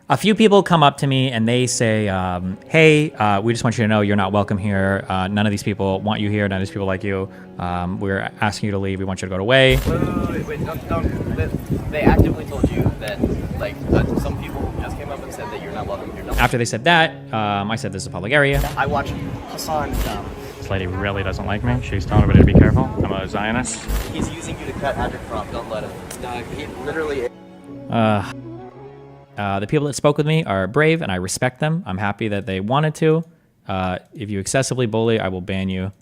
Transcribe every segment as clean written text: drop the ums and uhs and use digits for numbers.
A few people come up to me and they say, hey, we just want you to know you're not welcome here. None of these people want you here. None of these people like you. We're asking you to leave. We want you to go away. Wait, don't. They actively told you that, like, some people just came up and said that you're not welcome here. No. After they said that, I said this is a public area. I watched Hasan. This lady really doesn't like me. She's telling everybody to be careful. I'm a Zionist. He's using you to cut agitprop. Don't let him. No, he literally... The people that spoke with me are brave, and I respect them. I'm happy that they wanted to. If you excessively bully, I will ban you.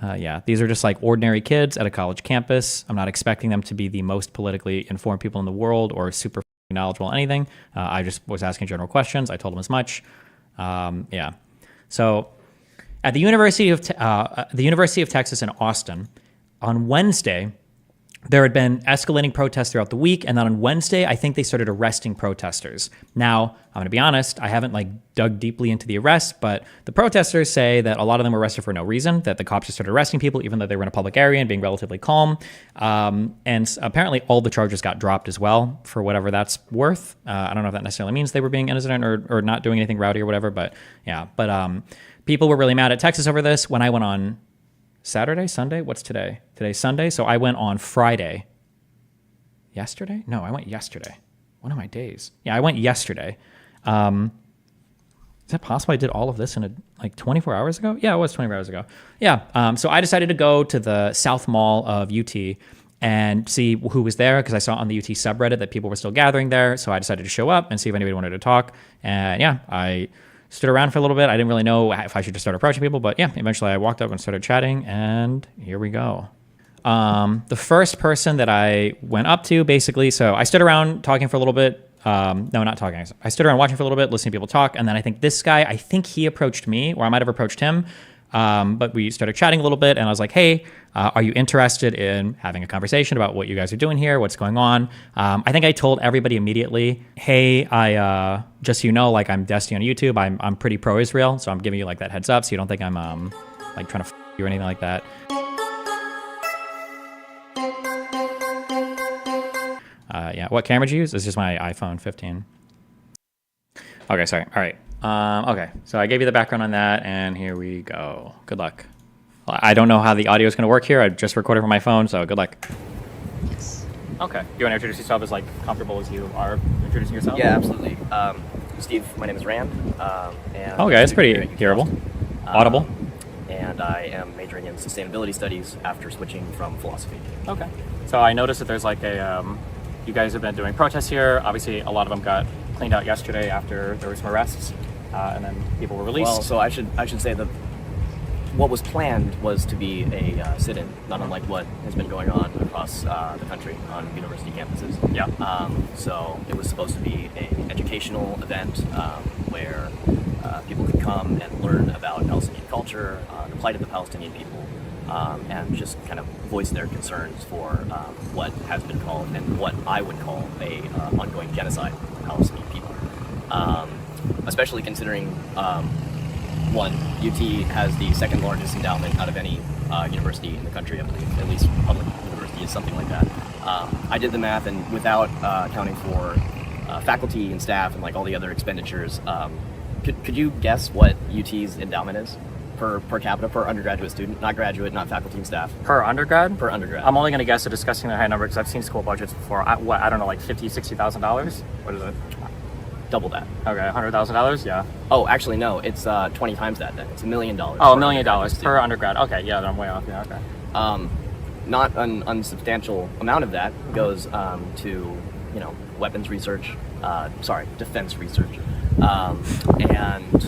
Yeah, these are just like ordinary kids at a college campus. I'm not expecting them to be the most politically informed people in the world or super knowledgeable on anything. I just was asking general questions. I told them as much. Yeah. So at the University of Texas in Austin, on Wednesday, there had been escalating protests throughout the week, and then on Wednesday, I think they started arresting protesters. Now, I'm going to be honest, I haven't dug deeply into the arrests, but the protesters say that a lot of them were arrested for no reason, that the cops just started arresting people even though they were in a public area and being relatively calm. And apparently all the charges got dropped as well, for whatever that's worth. I don't know if that necessarily means they were being innocent or not doing anything rowdy or whatever, but yeah. But people were really mad at Texas over this. When I went on Saturday, Sunday, what's today? Today's Sunday, so I went on Friday. Yesterday? No, I went yesterday. One of my days. Yeah, I went yesterday. Is that possible I did all of this in 24 hours ago? Yeah, it was 24 hours ago. Yeah, so I decided to go to the South Mall of UT and see who was there, because I saw on the UT subreddit that people were still gathering there, so I decided to show up and see if anybody wanted to talk. And yeah, I stood around for a little bit. I didn't really know if I should just start approaching people, but yeah, eventually I walked up and started chatting, and here we go. The first person that I went up to, basically, so I stood around talking for a little bit. No, not talking. I stood around watching for a little bit, listening to people talk, and then I think this guy, he approached me, or I might have approached him. But we started chatting a little bit, and I was like, hey, are you interested in having a conversation about what you guys are doing here, what's going on? I think I told everybody immediately, hey, just so you know, I'm Destiny on YouTube. I'm pretty pro-Israel, so I'm giving you that heads up, so you don't think I'm trying to you or anything like that. Yeah, what camera did you use? It's just my iPhone 15. Okay, sorry. All right. Okay, so I gave you the background on that, and here we go. Good luck. I don't know how the audio is going to work here. I just recorded from my phone, so good luck. Yes. Okay. You want to introduce yourself as comfortable as you are introducing yourself? Yeah, absolutely. Steve, my name is Rand. And okay, that's pretty hearable. Audible. And I am majoring in sustainability studies after switching from philosophy. Okay. So I noticed that there's you guys have been doing protests here. Obviously, a lot of them got cleaned out yesterday after there were some arrests, and then people were released. Well, so I should say that what was planned was to be a sit-in, not unlike what has been going on across the country on university campuses. Yeah. So it was supposed to be an educational event where people could come and learn about Palestinian culture, the plight of the Palestinian people, and just kind of voice their concerns for what has been called, and what I would call, a ongoing genocide of the Palestinian people. Especially considering, one, UT has the second largest endowment out of any university in the country, I believe. At least public university is something like that. I did the math, and without accounting for faculty and staff and all the other expenditures, could you guess what UT's endowment is? Per capita, per undergraduate student, not graduate, not faculty and staff. Per undergrad? Per undergrad. I'm only going to guess a disgustingly high number because I've seen school budgets before. I don't know, $50,000, $60,000? What is it? Double that. Okay, $100,000? Yeah. Oh, actually, no. It's 20 times that then. It's $1 million. Oh, $1 million per undergrad. Okay, yeah, then I'm way off. Yeah, okay. Not an unsubstantial amount of that goes to, weapons research, defense research, and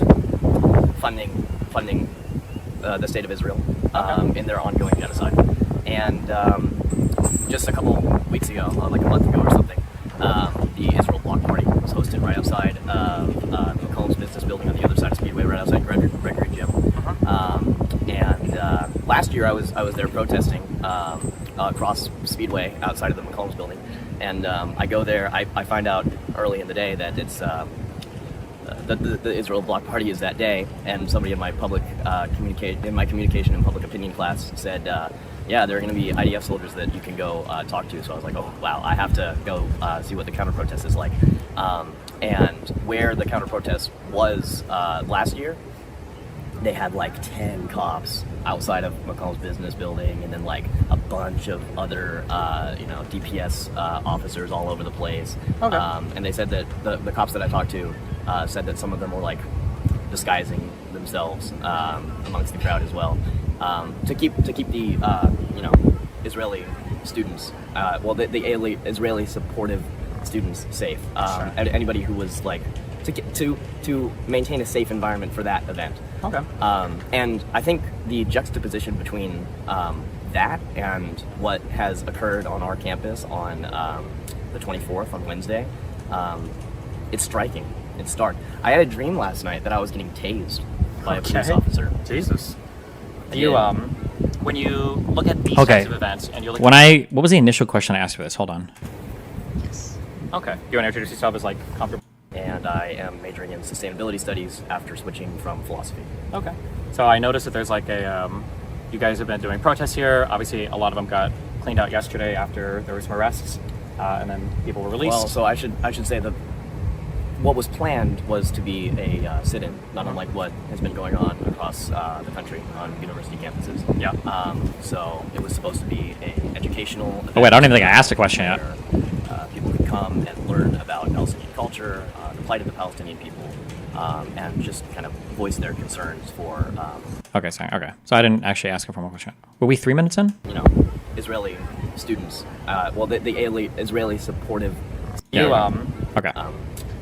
funding the state of Israel in their ongoing genocide. And just a couple weeks ago, like a month ago or something, the Israel Block Party was hosted right outside McComb's business building on the other side of Speedway, right outside Gregory Gym. And last year I was there protesting across Speedway outside of the McComb's building. And I go there, I find out early in the day that it's the Israel Bloc Party is that day, and somebody in my public communication and public opinion class said, yeah, there are going to be IDF soldiers that you can go talk to. So I was like, oh wow, I have to go see what the counter protest is like. And where the counter protest was last year, they had like 10 cops outside of McColl's business building, and then like a bunch of other, DPS officers all over the place. Okay. And they said that the cops that I talked to said that some of them were like disguising themselves amongst the crowd as well, to keep the Israeli students, the Israeli supportive students safe. Sure. Anybody who was like to maintain a safe environment for that event. Okay. And I think the juxtaposition between that and what has occurred on our campus on the 24th on Wednesday, it's striking. It's stark. I had a dream last night that I was getting tased by a police officer. Jesus. You When you look at these Okay. types of events and you're like, What was the initial question I asked for this? Hold on. okay, you want to introduce yourself as like comfortable? and I am majoring in sustainability studies after switching from philosophy. Okay. So I noticed that there's like a, you guys have been doing protests here. Obviously, a lot of them got cleaned out yesterday after there were some arrests, and then people were released. Well, so I should say that what was planned was to be a sit-in, not unlike what has been going on across the country on university campuses. Yeah. So it was supposed to be an educational event. Oh wait, I don't even think I asked a question yet. Where, people could come and learn about Palestinian culture, the plight of the Palestinian people, and just kind of voice their concerns for, Okay, sorry. Okay, so I didn't actually ask a formal question. Were we 3 minutes in? Israeli students. The Israeli supportive. Yeah. Okay.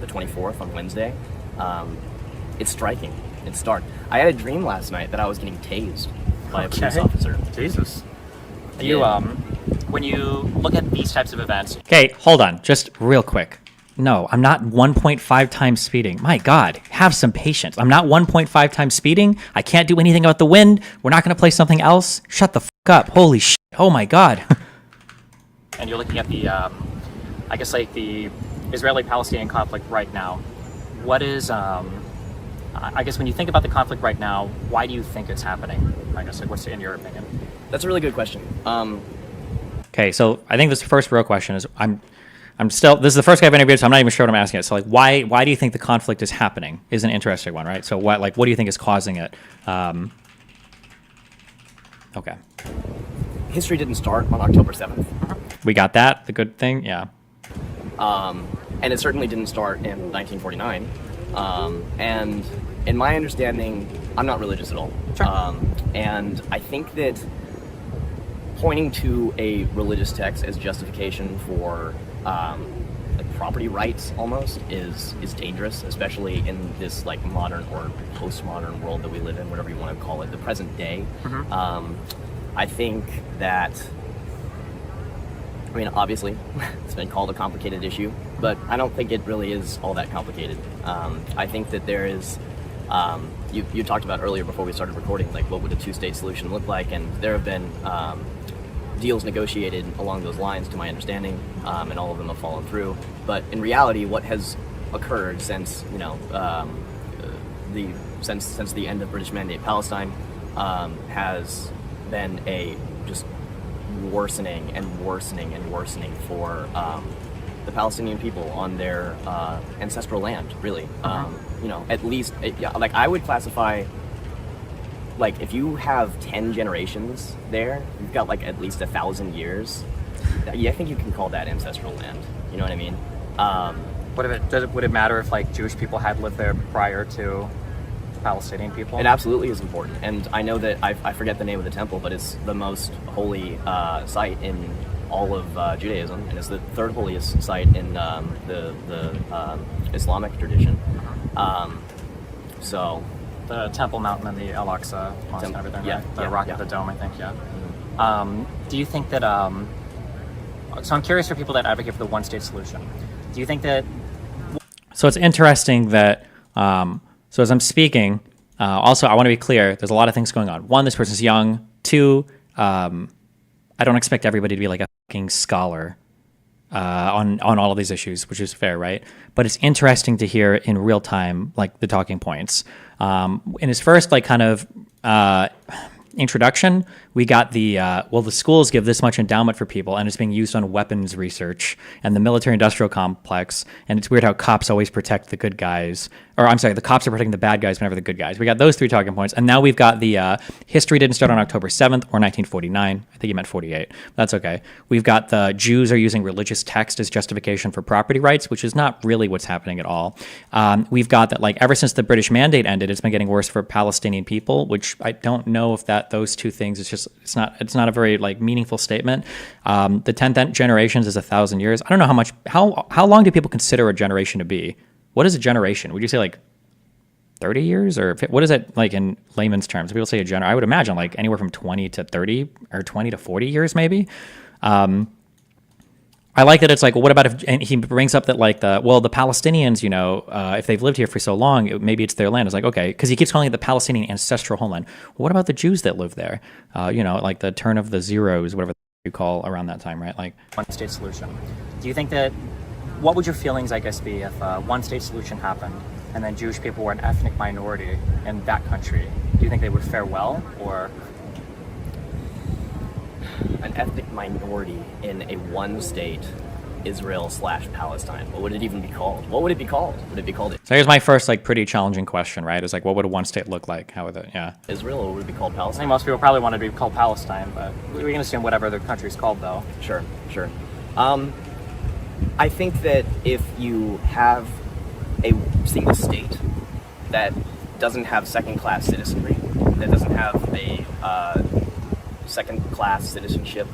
The 24th on Wednesday. It's striking. It's stark. I had a dream last night that I was getting tased by a police officer. Jesus. Yeah. When you look at these types of events, Okay, hold on, just real quick. No, I'm not 1.5 times speeding. My God, have some patience. I'm not 1.5 times speeding. I can't do anything about the wind. We're not going to play something else. Shut the fuck up. Holy shit. Oh my God. and you're looking at the, I guess like the Israeli-Palestinian conflict right now, what is, I guess when you think about the conflict right now, why do you think it's happening? I guess like what's in your opinion? That's a really good question. Okay, so I think this first real question is I'm still, this is the first guy I've interviewed, so I'm not even sure what I'm asking it. So like, why do you think the conflict is happening is an interesting one, right? So what do you think is causing it? Okay. History didn't start on October 7th. We got that, the good thing, yeah. And it certainly didn't start in 1949. And in my understanding, I'm not religious at all. Sure. And I think that pointing to a religious text as justification for like property rights almost is dangerous, especially in this like modern or postmodern world that we live in, whatever you want to call it, the present day. I think that, I mean, obviously, it's been called a complicated issue, but I don't think it really is all that complicated. I think that there is, you talked about earlier before we started recording, like what would a two-state solution look like, and there have been deals negotiated along those lines, to my understanding, and all of them have fallen through. But in reality, what has occurred since since the end of British Mandate Palestine has been a just worsening and worsening and worsening for the Palestinian people on their ancestral land, really. At least, like I would classify, like if you have 10 generations there, you've got like at least 1,000 years. I think you can call that ancestral land. You know what I mean? Would it matter if like Jewish people had lived there prior to Palestinian people? It absolutely is important, and I know that I forget the name of the temple, but it's the most holy site in all of Judaism, and it's the third holiest site in the Islamic tradition. So the Temple Mountain and the Al-Aqsa Mosque and everything, yeah, right? The yeah, Rock yeah. of the Dome, I think, yeah. Do you think that, so I'm curious for people that advocate for the one-state solution. Do you think that... So it's interesting that, so as I'm speaking, also I want to be clear, there's a lot of things going on. One, this person's young. Two, I don't expect everybody to be like a fucking scholar on all of these issues, which is fair, right? But it's interesting to hear in real time, like the talking points. In his first, like kind of introduction, we got the schools give this much endowment for people, and it's being used on weapons research and the military-industrial complex. And it's weird how cops always protect the good guys. Or I'm sorry, the cops are protecting the bad guys whenever the good guys. We got those 3 talking points, and now we've got the history didn't start on October 7th or 1949. I think he meant 48. That's okay. We've got the Jews are using religious text as justification for property rights, which is not really what's happening at all. We've got that, like, ever since the British Mandate ended, it's been getting worse for Palestinian people, which I don't know if those 2 things is just it's not a very like meaningful statement. The 10th generations is 1,000 years. I don't know how long do people consider a generation to be? What is a generation? Would you say like 30 years, or what is it like in layman's terms? People say I would imagine like anywhere from 20 to 30 or 20 to 40 years maybe. I like that it's like, well, what about if, and he brings up that like the Palestinians, if they've lived here for so long, maybe it's their land. It's like, okay, because he keeps calling it the Palestinian ancestral homeland. Well, what about the Jews that live there? Like the turn of the zeros, whatever you call around that time, right? Like one-state solution. Do you think that, what would your feelings, I guess, be if a one-state solution happened and then Jewish people were an ethnic minority in that country? Do you think they would fare well, or? An ethnic minority in a one-state Israel/Palestine. What would it even be called? What would it be called? Would it be called So here's my first like pretty challenging question, right? Is like, what would a one state look like? How would it? Yeah. Israel, or would it be called I Palestine? think most people probably want it to be called Palestine, but we can assume whatever the country's called, though. Sure. I think that if you have a single state that doesn't have second-class citizenry, that doesn't have a second-class citizenship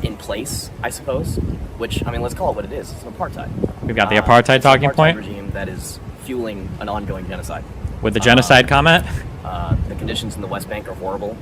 in place, I suppose, which, I mean, let's call it what it is. It's an apartheid. We've got the apartheid it's talking an apartheid point. regime that is fueling an ongoing genocide. With the genocide comment? The conditions in the West Bank are horrible,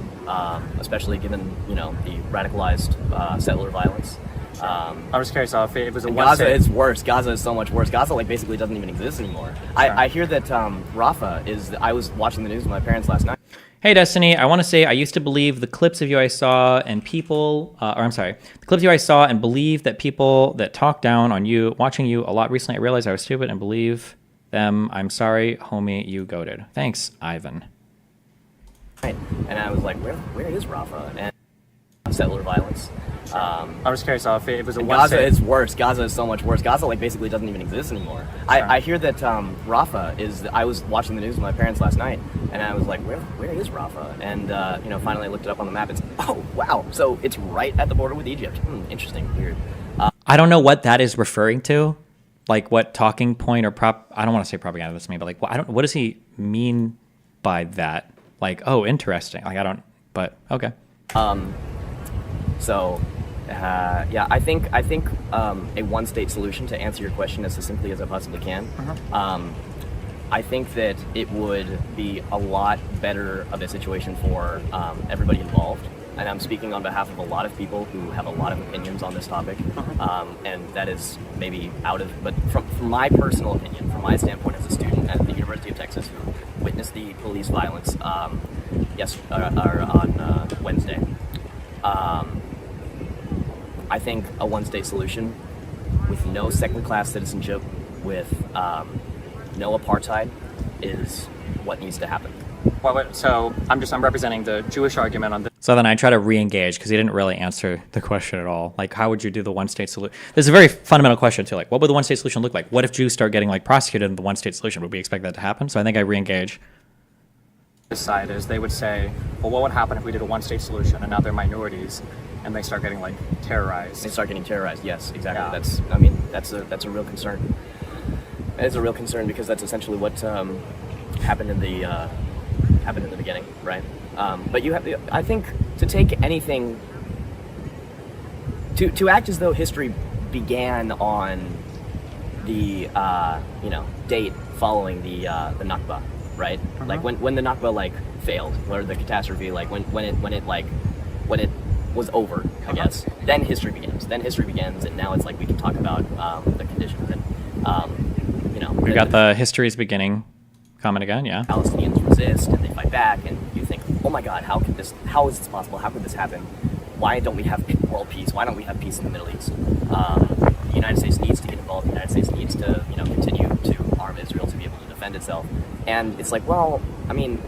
especially given, the radicalized settler violence. I was curious if it was a Gaza one-state. is worse. Gaza is so much worse. Gaza, like, basically doesn't even exist anymore. I hear that Rafah is... I was watching the news with my parents last night. Hey, Destiny, I want to say I used to believe the clips of you I saw and people, the clips of you I saw and believe that people that talk down on you, watching you a lot recently, I realized I was stupid and believe them. I'm sorry, homie, you goated. Thanks, Ivan. And I was like, where is Rafah? And settler violence. I was curious if it was a Gaza one-state. is worse. Gaza is so much worse. Gaza, like, basically doesn't even exist anymore. I hear that Rafah is... I was watching the news with my parents last night, and I was like, where is Rafah? And, finally I looked it up on the map. It's, oh, wow. So it's right at the border with Egypt. Interesting. Weird. I don't know what that is referring to. Like what talking point or I don't want to say propaganda, that's me, but like, what does he mean by that? Like, oh, interesting. Like, but okay. I think a one-state solution, to answer your question as succinctly as I possibly can, I think that it would be a lot better of a situation for everybody involved. And I'm speaking on behalf of a lot of people who have a lot of opinions on this topic, and that is maybe but from my personal opinion, from my standpoint as a student at the University of Texas who witnessed the police violence on Wednesday, I think a one-state solution with no second-class citizenship, with no apartheid, is what needs to happen. Well, so I'm representing the Jewish argument on this. So then I try to re-engage because he didn't really answer the question at all. Like, how would you do the one-state solution? This is a very fundamental question too. Like, what would the one-state solution look like? What if Jews start getting like prosecuted in the one-state solution? Would we expect that to happen? So I think I re-engage. This side is they would say, well, what would happen if we did a one-state solution and now they're minorities and they start getting like terrorized? They start getting terrorized. Yes, exactly. Yeah. That's a real concern. It's a real concern because that's essentially what happened in the beginning, right? But I think to take anything to act as though history began on the date following the Nakba, right? Like when the Nakba like failed, or the catastrophe, like when it was over, I guess. Then history begins. And now it's like we can talk about the conditions and We've got the history's beginning comment again, yeah. Palestinians resist and they fight back, and you think, oh my God, how is this possible? How could this happen? Why don't we have world peace? Why don't we have peace in the Middle East? The United States needs to get involved. The United States needs to, continue to arm Israel to be able to defend itself. And it's like, well, I mean,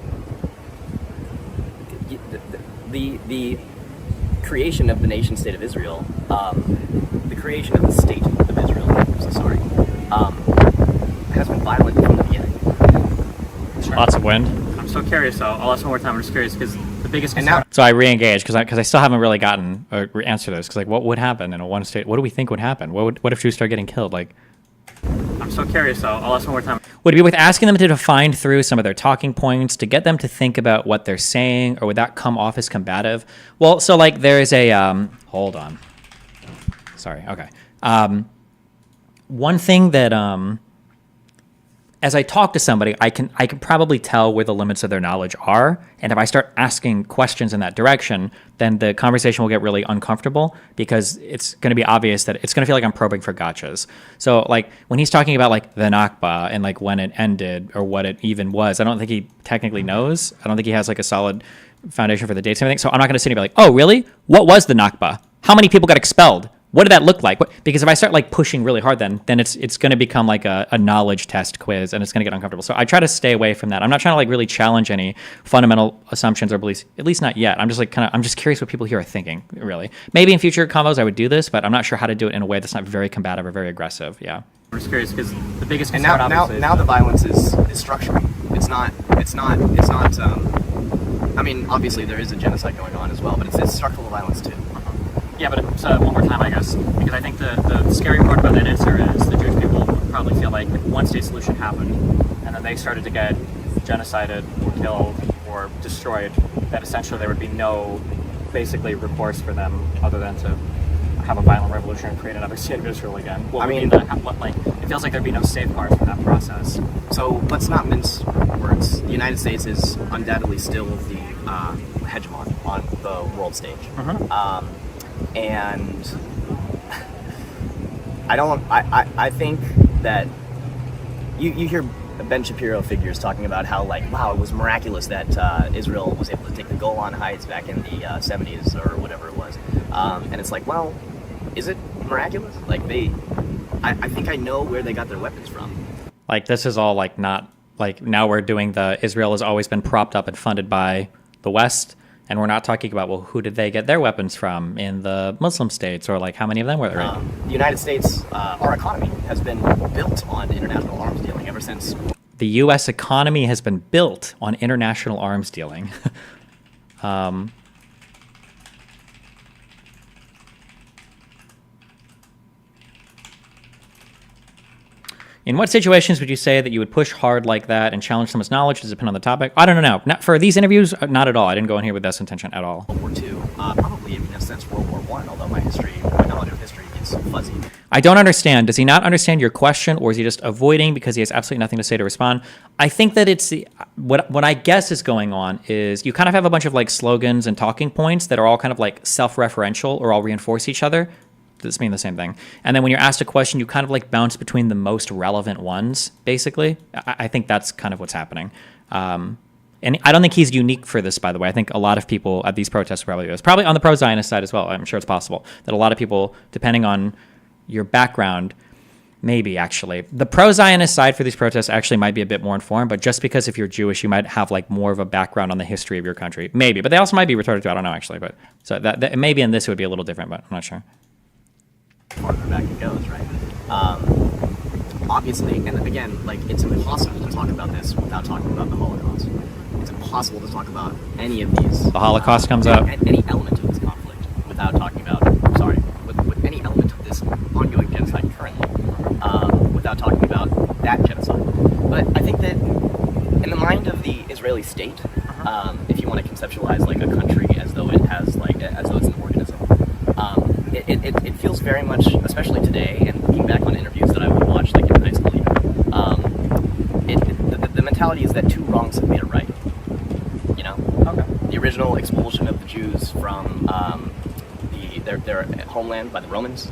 the creation of the nation state of Israel, the creation of the state of Israel, has been violent from the beginning. Lots of wind. I'm so curious, though. I'll ask one more time. I'm just curious because the biggest And concern. now- So I re-engaged because I still haven't really gotten an answer to this. Because like, what would happen in a one state? What do we think would happen? What if Jews start getting killed? Like, I'm so curious, though. I'll ask one more time. would it be worth asking them to define through some of their talking points to get them to think about what they're saying, or would that come off as combative? Well, so like there is a hold on. Sorry. Okay. One thing that as I talk to somebody, I can probably tell where the limits of their knowledge are, and if I start asking questions in that direction, then the conversation will get really uncomfortable because it's going to be obvious that it's going to feel like I'm probing for gotchas. So like when he's talking about like the Nakba and like when it ended or what it even was, I don't think he technically knows. I don't think he has like a solid foundation for the dates and everything. So I'm not going to sit here and be like, oh really? What was the Nakba? How many people got expelled? What did that look like? Because if I start like pushing really hard, then it's going to become like a knowledge test quiz, and it's going to get uncomfortable. So I try to stay away from that. I'm not trying to like really challenge any fundamental assumptions or beliefs, at least not yet. I'm just like I'm just curious what people here are thinking. Really, maybe in future combos I would do this, but I'm not sure how to do it in a way that's not very combative or very aggressive. Yeah. I'm just curious because the biggest And concern, now obviously, now the violence is structural. It's not. I mean, obviously there is a genocide going on as well, but it's structural violence too. Yeah, but one more time, I guess, because I think the scary part about that answer is the Jewish people would probably feel like one state solution happened, and then they started to get genocided or killed or destroyed, that essentially there would be no, basically, recourse for them other than to have a violent revolution and create another state of Israel again. It feels like there'd be no safeguards for that process. So let's not mince words. The United States is undoubtedly still the hegemon on the world stage. And I think that you hear Ben Shapiro figures talking about how like, wow, it was miraculous that Israel was able to take the Golan Heights back in the 70s or whatever it was. And it's like, well, is it miraculous? Like I think I know where they got their weapons from. Like this is all like not like now we're doing the Israel has always been propped up and funded by the West. And we're not talking about, well, who did they get their weapons from in the Muslim states, or like how many of them were there? The United States, our economy has been built on international arms dealing ever since. The U.S. economy has been built on international arms dealing. In what situations would you say that you would push hard like that and challenge someone's knowledge? Does it depend on the topic? I don't know. Not, for these interviews, not at all. I didn't go in here with this intention at all. World War II, probably in a sense World War I, although my knowledge of history is fuzzy. I don't understand. Does he not understand your question, or is he just avoiding because he has absolutely nothing to say to respond? I think that it's what I guess is going on is you kind of have a bunch of like slogans and talking points that are all kind of like self-referential or all reinforce each other. This mean the same thing. And then when you're asked a question, you kind of like bounce between the most relevant ones, basically. I think that's kind of what's happening. And I don't think he's unique for this, by the way. I think a lot of people at these protests probably do this. Probably on the pro-Zionist side as well. I'm sure it's possible that a lot of people, depending on your background, maybe actually. The pro-Zionist side for these protests actually might be a bit more informed, but just because if you're Jewish, you might have like more of a background on the history of your country. Maybe, but they also might be retarded too. I don't know actually. But so that maybe in this it would be a little different, but I'm not sure. Farther back it goes, right? Obviously, and again, like it's impossible to talk about this without talking about the Holocaust. It's impossible to talk about any of these. The Holocaust comes up. Any element of this conflict without talking about, with any element of this ongoing genocide currently, without talking about that genocide. But I think that in the mind of the Israeli state, if you want to conceptualize like a country as though it has as though it's an organism. It feels very much, especially today, and looking back on interviews that I would watch, like in high school even, the mentality is that two wrongs have made a right. You know? Okay. The original expulsion of the Jews from their homeland by the Romans,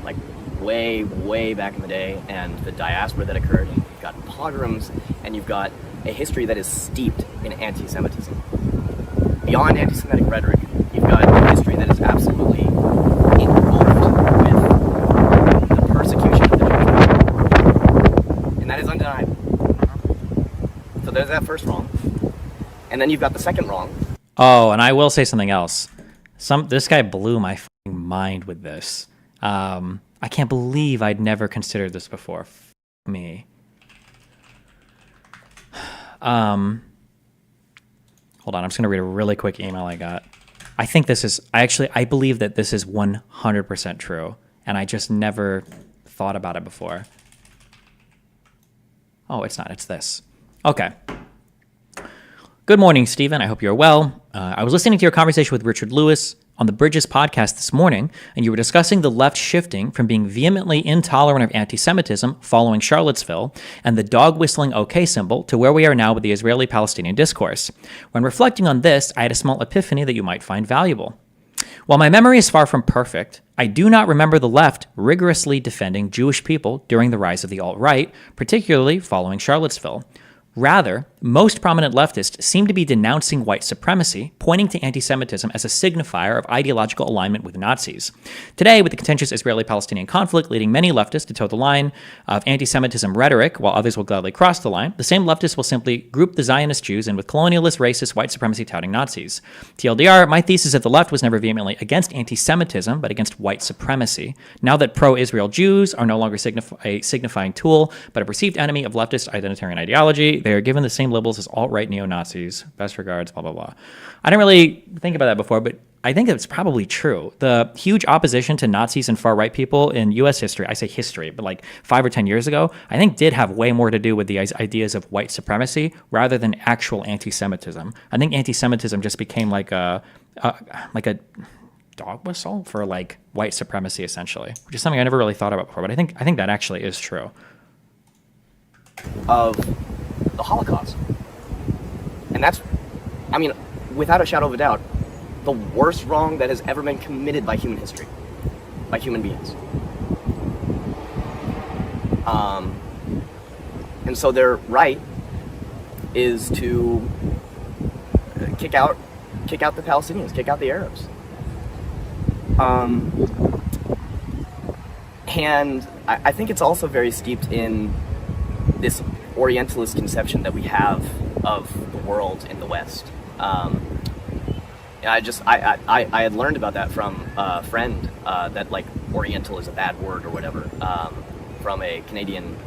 like way back in the day, and the diaspora that occurred, and you've got pogroms, and you've got a history that is steeped in anti-Semitism. Beyond anti-Semitic rhetoric, you've got a history that is absolutely involved with the persecution of the Jewish people. And that is undeniable. So there's that first wrong. And then you've got the second wrong. Oh, and I will say something else. This guy blew my fucking mind with this. I can't believe I'd never considered this before. Me. Hold on, I'm just gonna read a really quick email I got. I believe that this is 100% true, and I just never thought about it before. Oh, it's not. It's this. Okay. Good morning, Stephen. I hope you're well. I was listening to your conversation with Richard Lewis on the Bridges podcast this morning, and you were discussing the left shifting from being vehemently intolerant of anti-Semitism following Charlottesville and the dog whistling OK symbol to where we are now with the Israeli-Palestinian discourse. When reflecting on this, I had a small epiphany that you might find valuable. While my memory is far from perfect, I do not remember the left rigorously defending Jewish people during the rise of the alt-right, particularly following Charlottesville. Rather, most prominent leftists seem to be denouncing white supremacy, pointing to anti-Semitism as a signifier of ideological alignment with Nazis. Today, with the contentious Israeli-Palestinian conflict leading many leftists to toe the line of anti-Semitism rhetoric, while others will gladly cross the line, the same leftists will simply group the Zionist Jews in with colonialist, racist, white supremacy-touting Nazis. TLDR, my thesis at the left was never vehemently against anti-Semitism, but against white supremacy. Now that pro-Israel Jews are no longer a signifying tool, but a perceived enemy of leftist identitarian ideology, they are given the same labels as alt-right neo-Nazis. Best regards, blah, blah, blah. I didn't really think about that before, but I think it's probably true. The huge opposition to Nazis and far-right people in U.S. history, I say history, but like 5 or 10 years ago, I think did have way more to do with the ideas of white supremacy rather than actual anti-Semitism. I think anti-Semitism just became like a dog whistle for like white supremacy, essentially, which is something I never really thought about before, but I think that actually is true. Of the Holocaust. And that's, I mean, without a shadow of a doubt, the worst wrong that has ever been committed by human history, by human beings. And so their right is to kick out the Palestinians, kick out the Arabs. And I think it's also very steeped in this Orientalist conception that we have of the world in the West. I had learned about that from a friend that like Oriental is a bad word or whatever, from a Canadian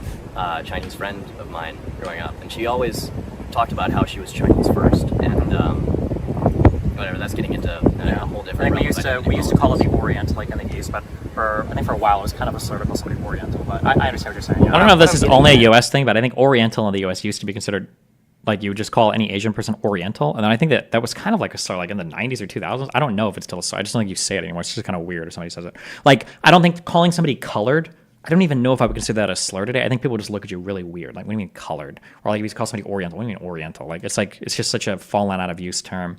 Chinese friend of mine growing up, and she always talked about how she was Chinese first, and whatever. That's getting into a whole different. I think we used to call it the Orient, like in the East, but I think for a while it was kind of a slur to call somebody Oriental. But I understand what you're saying. Yeah. I don't know if this is only a U.S. thing, but I think Oriental in the U.S. used to be considered like you would just call any Asian person Oriental, and then I think that was kind of like a slur, like in the 90s or 2000s. I don't know if it's still a slur. I just don't think you say it anymore. It's just kind of weird if somebody says it. Like I don't think calling somebody colored. I don't even know if I would consider that a slur today. I think people just look at you really weird. Like, what do you mean colored? Or like if you call somebody Oriental, what do you mean Oriental? Like it's just such a fallen out of use term.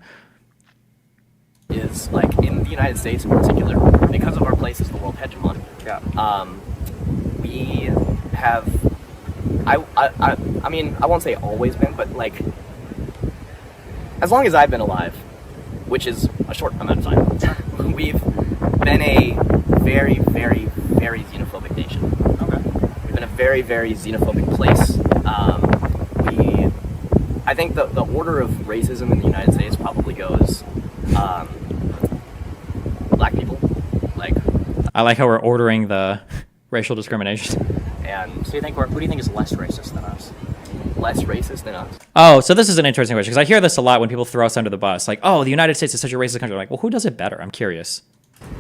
Is like in the United States in particular, because of our place as the world hegemon. Yeah. We have, I mean, I won't say always been, but like, as long as I've been alive, which is a short amount of time, we've been a very, very, very xenophobic nation. Okay. We've been a very, very xenophobic place. I think the order of racism in the United States probably goes, black people, like. I like how we're ordering the racial discrimination. And So who do you think is less racist than us? less racist than us. Oh, so this is an interesting question because I hear this a lot when people throw us under the bus. Like, oh, the United States is such a racist country. I'm like, well, who does it better? I'm curious.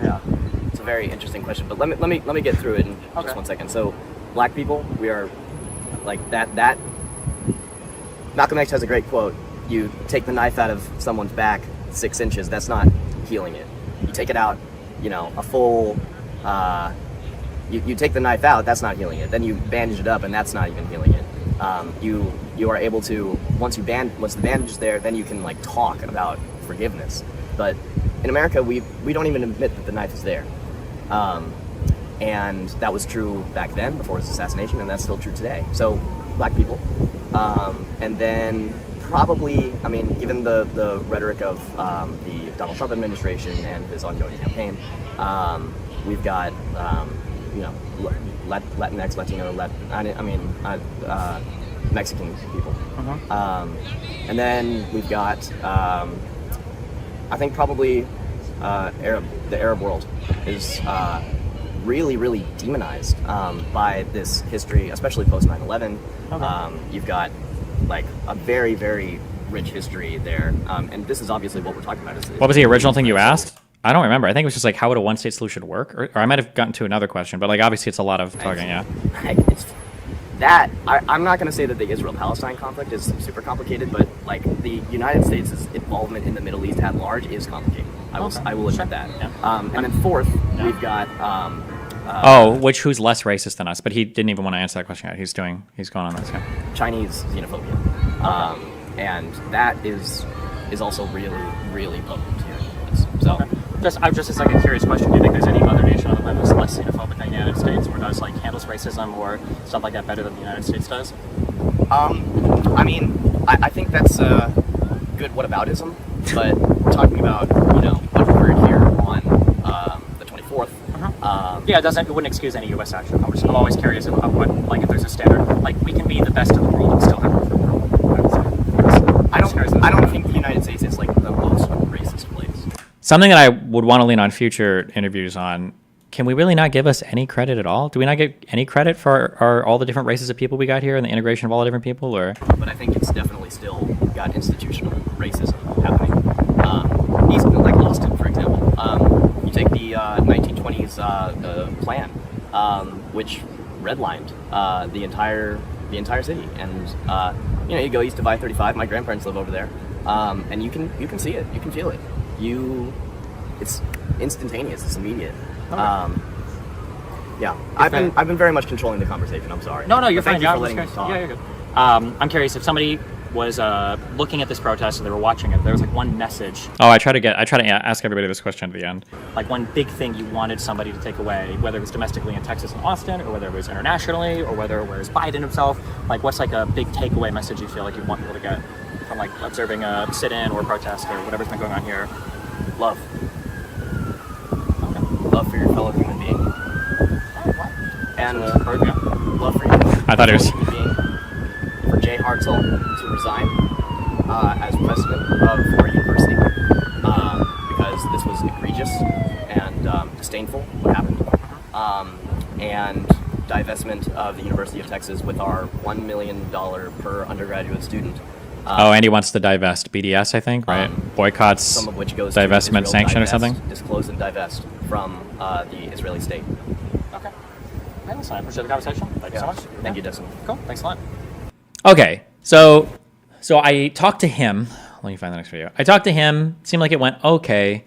Yeah. It's a very interesting question, but let me get through it in just 1 second. So, black people, we are like that. Malcolm X has a great quote. You take the knife out of someone's back 6 inches. That's not healing it. You take it out, a full. You take the knife out. That's not healing it. Then you bandage it up, and that's not even healing it. You are able to once the bandage is there, then you can like talk about forgiveness. But in America, we don't even admit that the knife is there. And that was true back then before his assassination, and that's still true today. So, black people. And then probably, I mean, given the rhetoric of the Donald Trump administration and his ongoing campaign, we've got, Latinx, Latino, Mexican people. Uh-huh. And then we've got I think probably the Arab world is really, really demonized by this history, especially post 9/11. Okay. You've got like a very, very rich history there, and this is obviously what we're talking about. What was the original thing you asked? I don't remember. I think it was just like, how would a one-state solution work? Or I might have gotten to another question, but like obviously it's a lot of talking, yeah. I'm not going to say that the Israel-Palestine conflict is super complicated, but like the United States' involvement in the Middle East at large is complicated. I will admit that. Yeah. And then fourth, we've got who's less racist than us? But he didn't even want to answer that question yet. He's going on this guy. Chinese xenophobia, and that is also really, really potent here. So. Okay. I'm just as like a curious question. Do you think there's any other nation on the planet that's less xenophobic than the United States, or does like handles racism or stuff like that better than the United States does? I mean, I think that's good whataboutism, but we're talking about what occurred here on the 24th. Yeah, it wouldn't excuse any U.S. action. I'm always curious about what, like, if there's a standard, like we can be the best in the world and still have room for improvement. I don't think the United States is like the most racist place. Something that I would want to lean on future interviews on. Can we really not give us any credit at all? Do we not get any credit for all the different races of people we got here and the integration of all the different people? Or but I think it's definitely still got institutional racism happening. Like Austin, for example. You take the 1920s plan, which redlined the entire city, and you go east of I-35. My grandparents live over there, and you can see it, you can feel it. It's instantaneous, it's immediate. Okay. Yeah, I've been very much controlling the conversation. I'm sorry. No, you're fine. Thank you for letting me talk. Yeah, you're good. I'm curious if somebody was looking at this protest and they were watching it. There was like one message, I try to ask everybody this question at the end. like one big thing you wanted somebody to take away, whether it was domestically in Texas and Austin, or whether it was internationally, or whether it was Biden himself. Like, what's like a big takeaway message you feel like you want people to get from like observing a sit-in or a protest or whatever's been going on here? Love. Love for your fellow human being. And love for your I thought it was. human being. For Jay Hartzell to resign as president of our university because this was egregious and disdainful, what happened. And divestment of the University of Texas with our $1 million per undergraduate student. And he wants to divest BDS, I think, right? Boycotts, Some of which goes divestment, to Israel, sanction, or divest, something. Disclose and divest from the Israeli state. Okay. Thanks. I appreciate the conversation. Thank you so much. Thank you, Desmond. Cool. Thanks a lot. Okay, so I talked to him. Let me find the next video. I talked to him. Seemed like it went okay.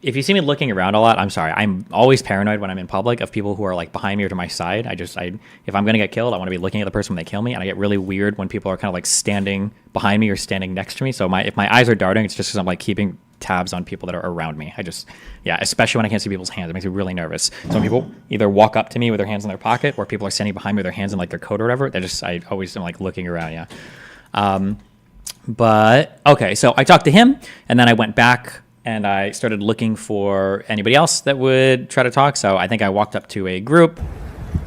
If you see me looking around a lot, I'm sorry. I'm always paranoid when I'm in public of people who are like behind me or to my side. If I'm gonna get killed, I want to be looking at the person when they kill me, and I get really weird when people are kind of like standing behind me or standing next to me. So if my eyes are darting, it's just because I'm like keeping tabs on people that are around me. Especially when I can't see people's hands, it makes me really nervous. So when people either walk up to me with their hands in their pocket, or people are standing behind me with their hands in like their coat or whatever, I always am like looking around. Yeah. But okay, so I talked to him, and then I went back and I started looking for anybody else that would try to talk. So I think I walked up to a group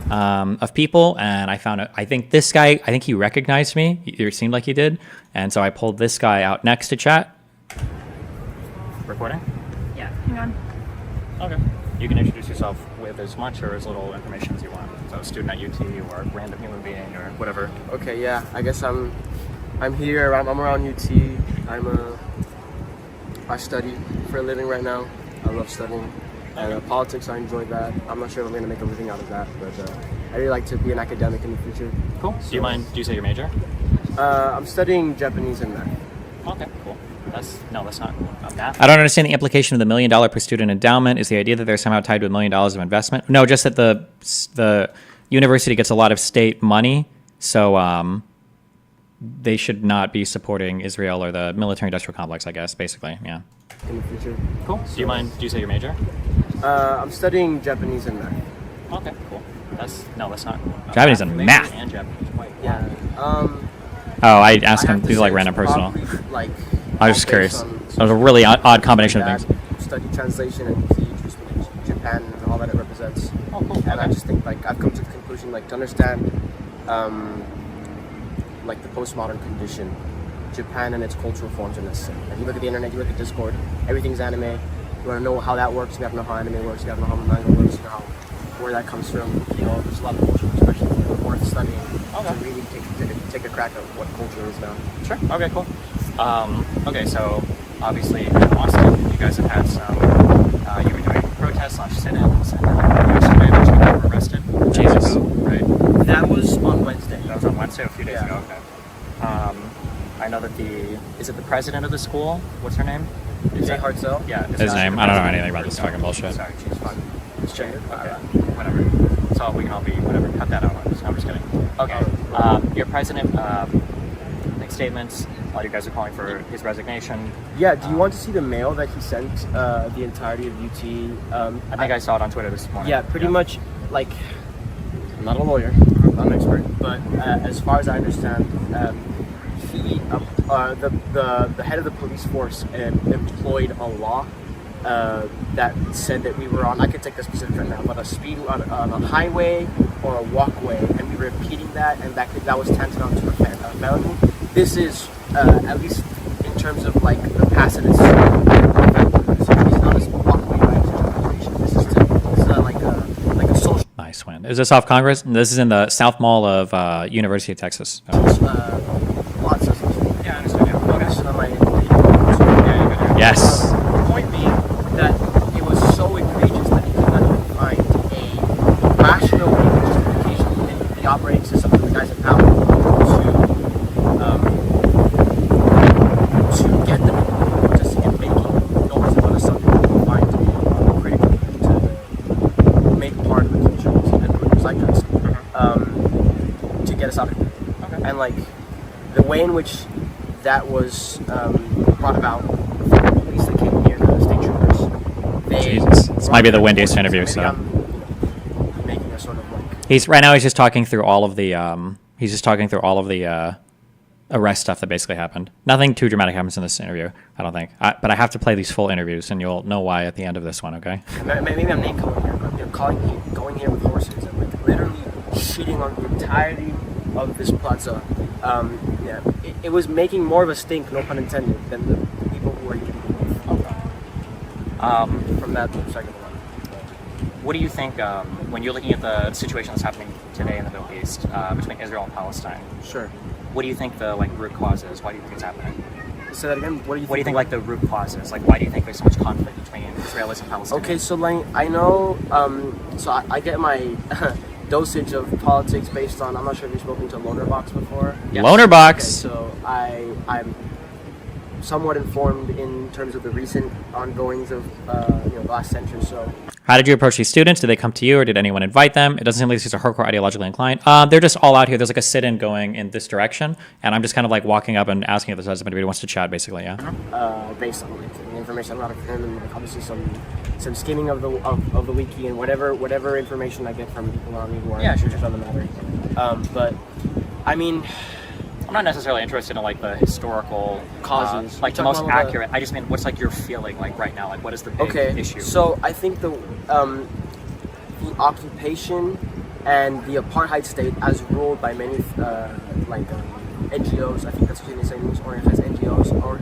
of people, and I found I think this guy, I think he recognized me. It seemed like he did. And so I pulled this guy out next to chat. Recording? Yeah, hang on. Okay. You can introduce yourself with as much or as little information as you want. So student at UT or a random human being or whatever. Okay, yeah. I guess I'm here. I'm around UT. I study for a living right now. I love studying. And politics, I enjoy that. I'm not sure if I'm going to make a living out of that, but I really like to be an academic in the future. Cool. Do you say your major? I'm studying Japanese and math. Okay, cool. That's not math. I don't understand the implication of the $1 million per student endowment. Is the idea that they're somehow tied to $1 million of investment? No, just that the university gets a lot of state money, so they should not be supporting Israel or the military-industrial complex, I guess, basically, yeah. In the future. Cool. Do you say your major? I'm studying Japanese and math. Okay, cool. That's not Japanese and math. And Japanese. Yeah. I asked him, these are like random personal. Like, I was just curious. That was a really odd combination of things. Study translation and teach Japan and all that it represents. Oh, cool. And I just think like I've come to the conclusion like to understand like the postmodern condition Japan and its cultural forms are necessary. If you look at the internet, you look at Discord, everything's anime. You want to know how that works, you gotta know how anime works, you gotta know how manga works, you know where that comes from. You know, there's a lot of cultural perspectives that are worth studying to really take a crack at what culture is now. Sure. Okay, cool. Okay, so obviously in Austin, you guys have had some, you were doing protests / sit-ins, and then yesterday eventually you were arrested. Jesus. Right? That was on Wednesday. That was on Wednesday, a few days ago, okay. I know that is it the president of the school? What's her name? Is it Hartzell? Yeah. is His that name? the I don't know president? anything about this fucking bullshit. Sorry, she's fine. Let's check it. Okay, whatever. So we can all be, whatever, cut that out. I'm just kidding. Okay. Your president, make statements. A lot of you guys are calling for his resignation. Yeah, do you want to see the mail that he sent the entirety of UT? I think I saw it on Twitter this morning. Yeah, pretty much, like, I'm not a lawyer, I'm not an expert, but as far as I understand, he, the head of the police force employed a law that said that we were on, I could take the specific right now, but a speed on a highway or a walkway, and we were repeating that, and that was tantamount to a felony. This is, at least in terms of like the passive, it's not a walkway right? This is like a social. Nice win. Is this off Congress? This is in the South Mall of University of Texas. Lots of stuff. Yeah, I understand. Yeah. Okay. So my, Yes. the point being that it was so egregious that he could not even find a rational justification in the operating system for the guys in power to get them just in making noise about something that they find to be critical to make part of the culture and put zeitgeist to get us out of here. Okay. And like the way in which that was brought about, the police that came here, the state troopers, they Jesus. This might be the windiest interview, Maybe so. I'm making a sort of like He's right now. He's just talking through all of the. Arrest stuff that basically happened. Nothing too dramatic happens in this interview, I don't think. But I have to play these full interviews, and you'll know why at the end of this one. Okay. maybe I'm name calling here, but going here with horses and like literally shitting on the entirety of this plaza. Yeah, it was making more of a stink, no pun intended, than the people who were eating from that perspective alone. What do you think when you're looking at the situation that's happening today in the Middle East between Israel and Palestine? Sure. What do you think the root cause is? Why do you think it's happening? Say that again. What do you think? Like the root cause is? Like, why do you think there's so much conflict between Israelis and Palestinians? Okay, so like I know, so I get my dosage of politics based on. I'm not sure if you've spoken to Loner Box before. Yes. Loner Okay, box. so I'm somewhat informed in terms of the recent ongoings of the last century or so. How did you approach these students? Did they come to you, or did anyone invite them? It doesn't seem like these are hardcore ideologically inclined. They're just all out here. There's like a sit-in going in this direction, and I'm just kind of like walking up and asking if anybody wants to chat, basically. Yeah. Based on like, the information I got of him and like, obviously some skimming of the wiki and whatever information I get from people around me who are interested on the matter. But I mean, I'm not necessarily interested in like the historical causes, like the most accurate. I just mean, what's like your feeling like right now? Like, what is the big issue? So I think the occupation and the apartheid state, as ruled by many NGOs, I think that's what they say, news-oriented NGOs, or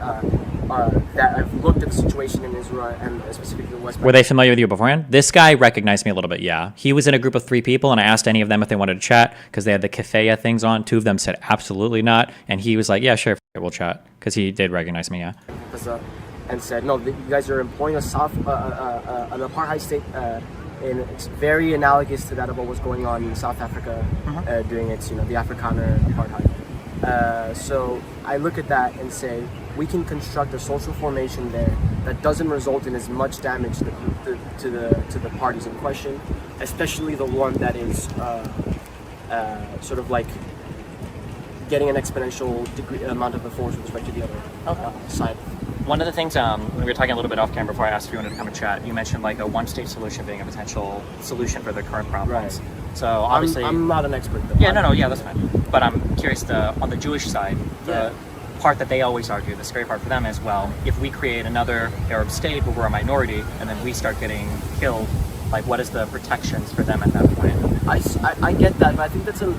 that have looked at the situation in Israel and specifically the West Bank. Were they familiar with you beforehand? This guy recognized me a little bit, yeah. He was in a group of 3 people, and I asked any of them if they wanted to chat because they had the keffeya things on. 2 of them said absolutely not, and he was like, yeah, sure, we'll chat, because he did recognize me, yeah. And said, no, you guys are employing an apartheid state, and it's very analogous to that of what was going on in South Africa during its, the Afrikaner apartheid. So I look at that and say, we can construct a social formation there that doesn't result in as much damage to the parties in question, especially the one that is sort of like getting an exponential amount of the force with respect to the other side. One of the things, we were talking a little bit off camera before I asked if you wanted to come and chat, you mentioned like a one-state solution being a potential solution for the current problems. Right. So obviously... I'm not an expert though. Yeah, no, that's fine. But I'm curious, on the Jewish side, the part that they always argue, the scary part for them is, well, if we create another Arab state where we're a minority and then we start getting killed, like what is the protections for them at that point? I get that, but I think that's a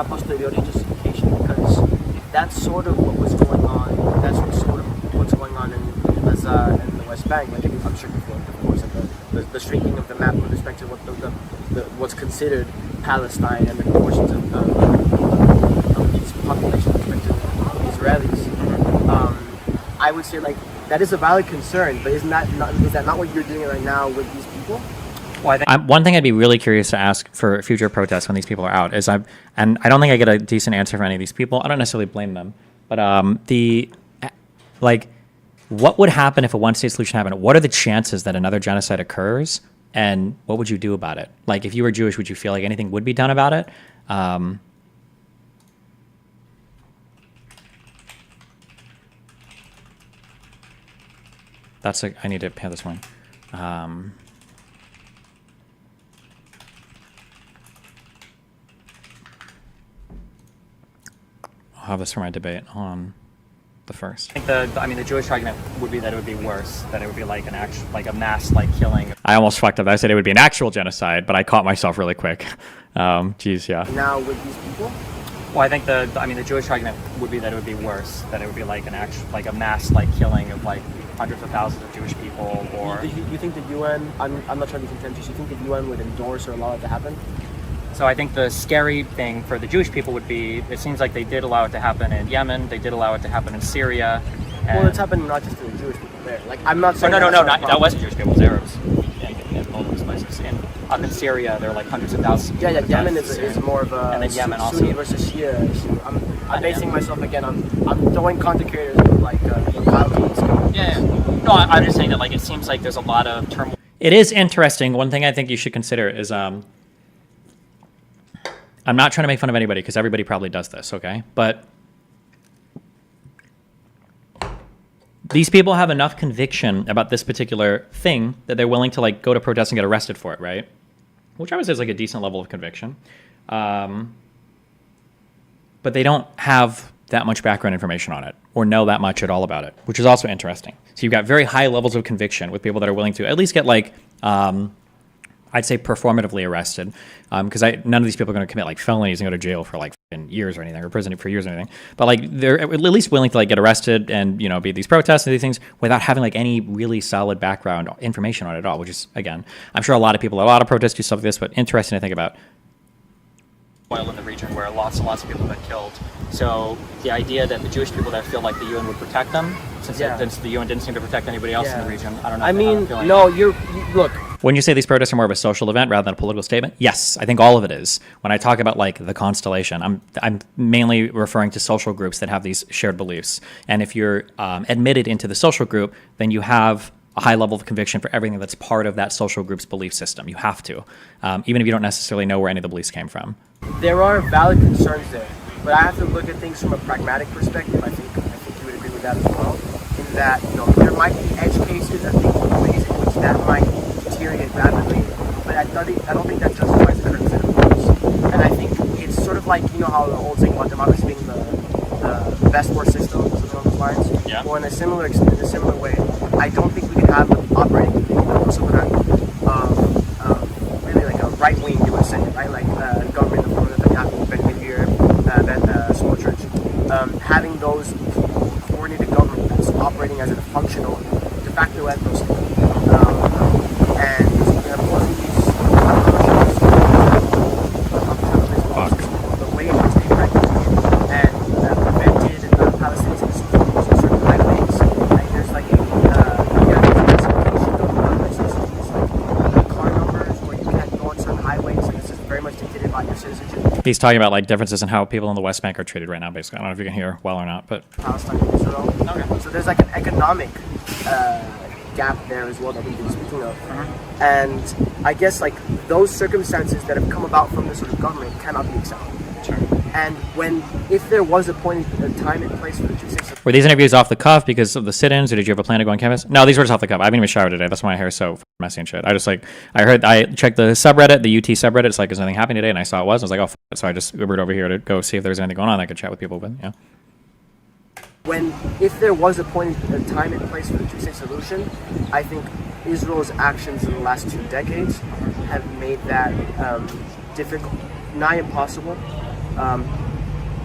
posteriori justification because that's sort of what was going on. That's sort of what's going on in Gaza and the West Bank. Like I'm sure before, of course, like the shrinking of the map with respect to what what's considered Palestine and the proportions of these populations with respect to Israelis. I would say like that is a valid concern, but is that not what you're doing right now with these people? Well, one thing I'd be really curious to ask for future protests when these people are out is and I don't think I get a decent answer from any of these people. I don't necessarily blame them, but what would happen if a one-state solution happened? What are the chances that another genocide occurs, and what would you do about it? Like, if you were Jewish, would you feel like anything would be done about it? I need to pay this one. I'll have this for my debate on the first. I think the Jewish argument would be that it would be worse, that it would be like a mass killing. I almost fucked up. I said it would be an actual genocide, but I caught myself really quick. Geez, yeah. Now with these people? Well, I think the Jewish argument would be that it would be worse, that it would be like a mass killing of hundreds of thousands of Jewish people. Or you think the UN? I'm not trying to be contentious. You think the UN would endorse or allow it to happen? So I think the scary thing for the Jewish people would be, it seems like they did allow it to happen in Yemen, they did allow it to happen in Syria. Well, it's happened not just to the Jewish people there. Like, I'm not saying... that wasn't Jewish people, it was Arabs. And all those places. And up in Syria, there are hundreds of thousands of people. Yeah, Yemen is more of a and then Yemen also. Sunni versus Shia issue. I'm basing myself, again, I'm throwing content creators with Yeah. No, I'm just saying that it seems like there's a lot of turmoil. It is interesting. One thing I think you should consider is... I'm not trying to make fun of anybody because everybody probably does this, okay? But these people have enough conviction about this particular thing that they're willing to go to protest and get arrested for it, right? Which I would say is a decent level of conviction. But they don't have that much background information on it or know that much at all about it, which is also interesting. So you've got very high levels of conviction with people that are willing to at least get I'd say performatively arrested, because none of these people are going to commit felonies and go to jail for years or anything, or prison for years or anything. But they're at least willing to get arrested and be at these protests and these things without having any really solid background information on it at all. Which is, again, I'm sure a lot of protests do stuff like this, but interesting to think about. In the region where lots and lots of people have been killed. So the idea that the Jewish people there feel like the UN would protect them, since the UN didn't seem to protect anybody else in the region. I don't know. I mean, no, look. When you say these protests are more of a social event rather than a political statement, yes, I think all of it is. When I talk about the constellation, I'm mainly referring to social groups that have these shared beliefs. And if you're admitted into the social group, then you have a high level of conviction for everything that's part of that social group's belief system. You have to, even if you don't necessarily know where any of the beliefs came from. There are valid concerns there, but I have to look at things from a pragmatic perspective. I think you would agree with that as well. In that there might be edge cases, I think, ways in which that might deteriorate rapidly, but I don't think that justifies the current set of rules. And I think it's sort of how the old saying about democracy being the best war system, something along those lines. Yeah. Or in a similar way, I don't think we can have the operating also really a right wing, you would say, right? Government of Netanyahu, Ben Gvir, Smotrich, having those coordinated government that's operating as a functional de facto ethnos, and of course the way in which they practice and prevented Palestinians from certain highways. There's car numbers where you can't go on certain highways, and this is very much dictated by your citizenship. He's talking about differences in how people in the West Bank are treated right now, basically. I don't know if you can hear well or not, but Palestine and Israel. Okay. So there's an economic gap there as well that we've been speaking of. Mm-hmm. And I guess those circumstances that have come about from this sort of government cannot be accepted. Sure. And if there was a point, a time and place for the 2-6. Were these interviews off the cuff because of the sit-ins, or did you have a plan to go on campus? No, these were just off the cuff. I haven't even showered today. That's why my hair is so messy and shit. I checked the subreddit, the UT subreddit. It's is anything happening today? And I saw it was. I was like, oh, so I just Ubered over here to go see if there's anything going on that I could chat with people with. Yeah. If there was a point, a time and place for the two-state solution, I think Israel's actions in the last 2 decades have made that difficult, nigh impossible.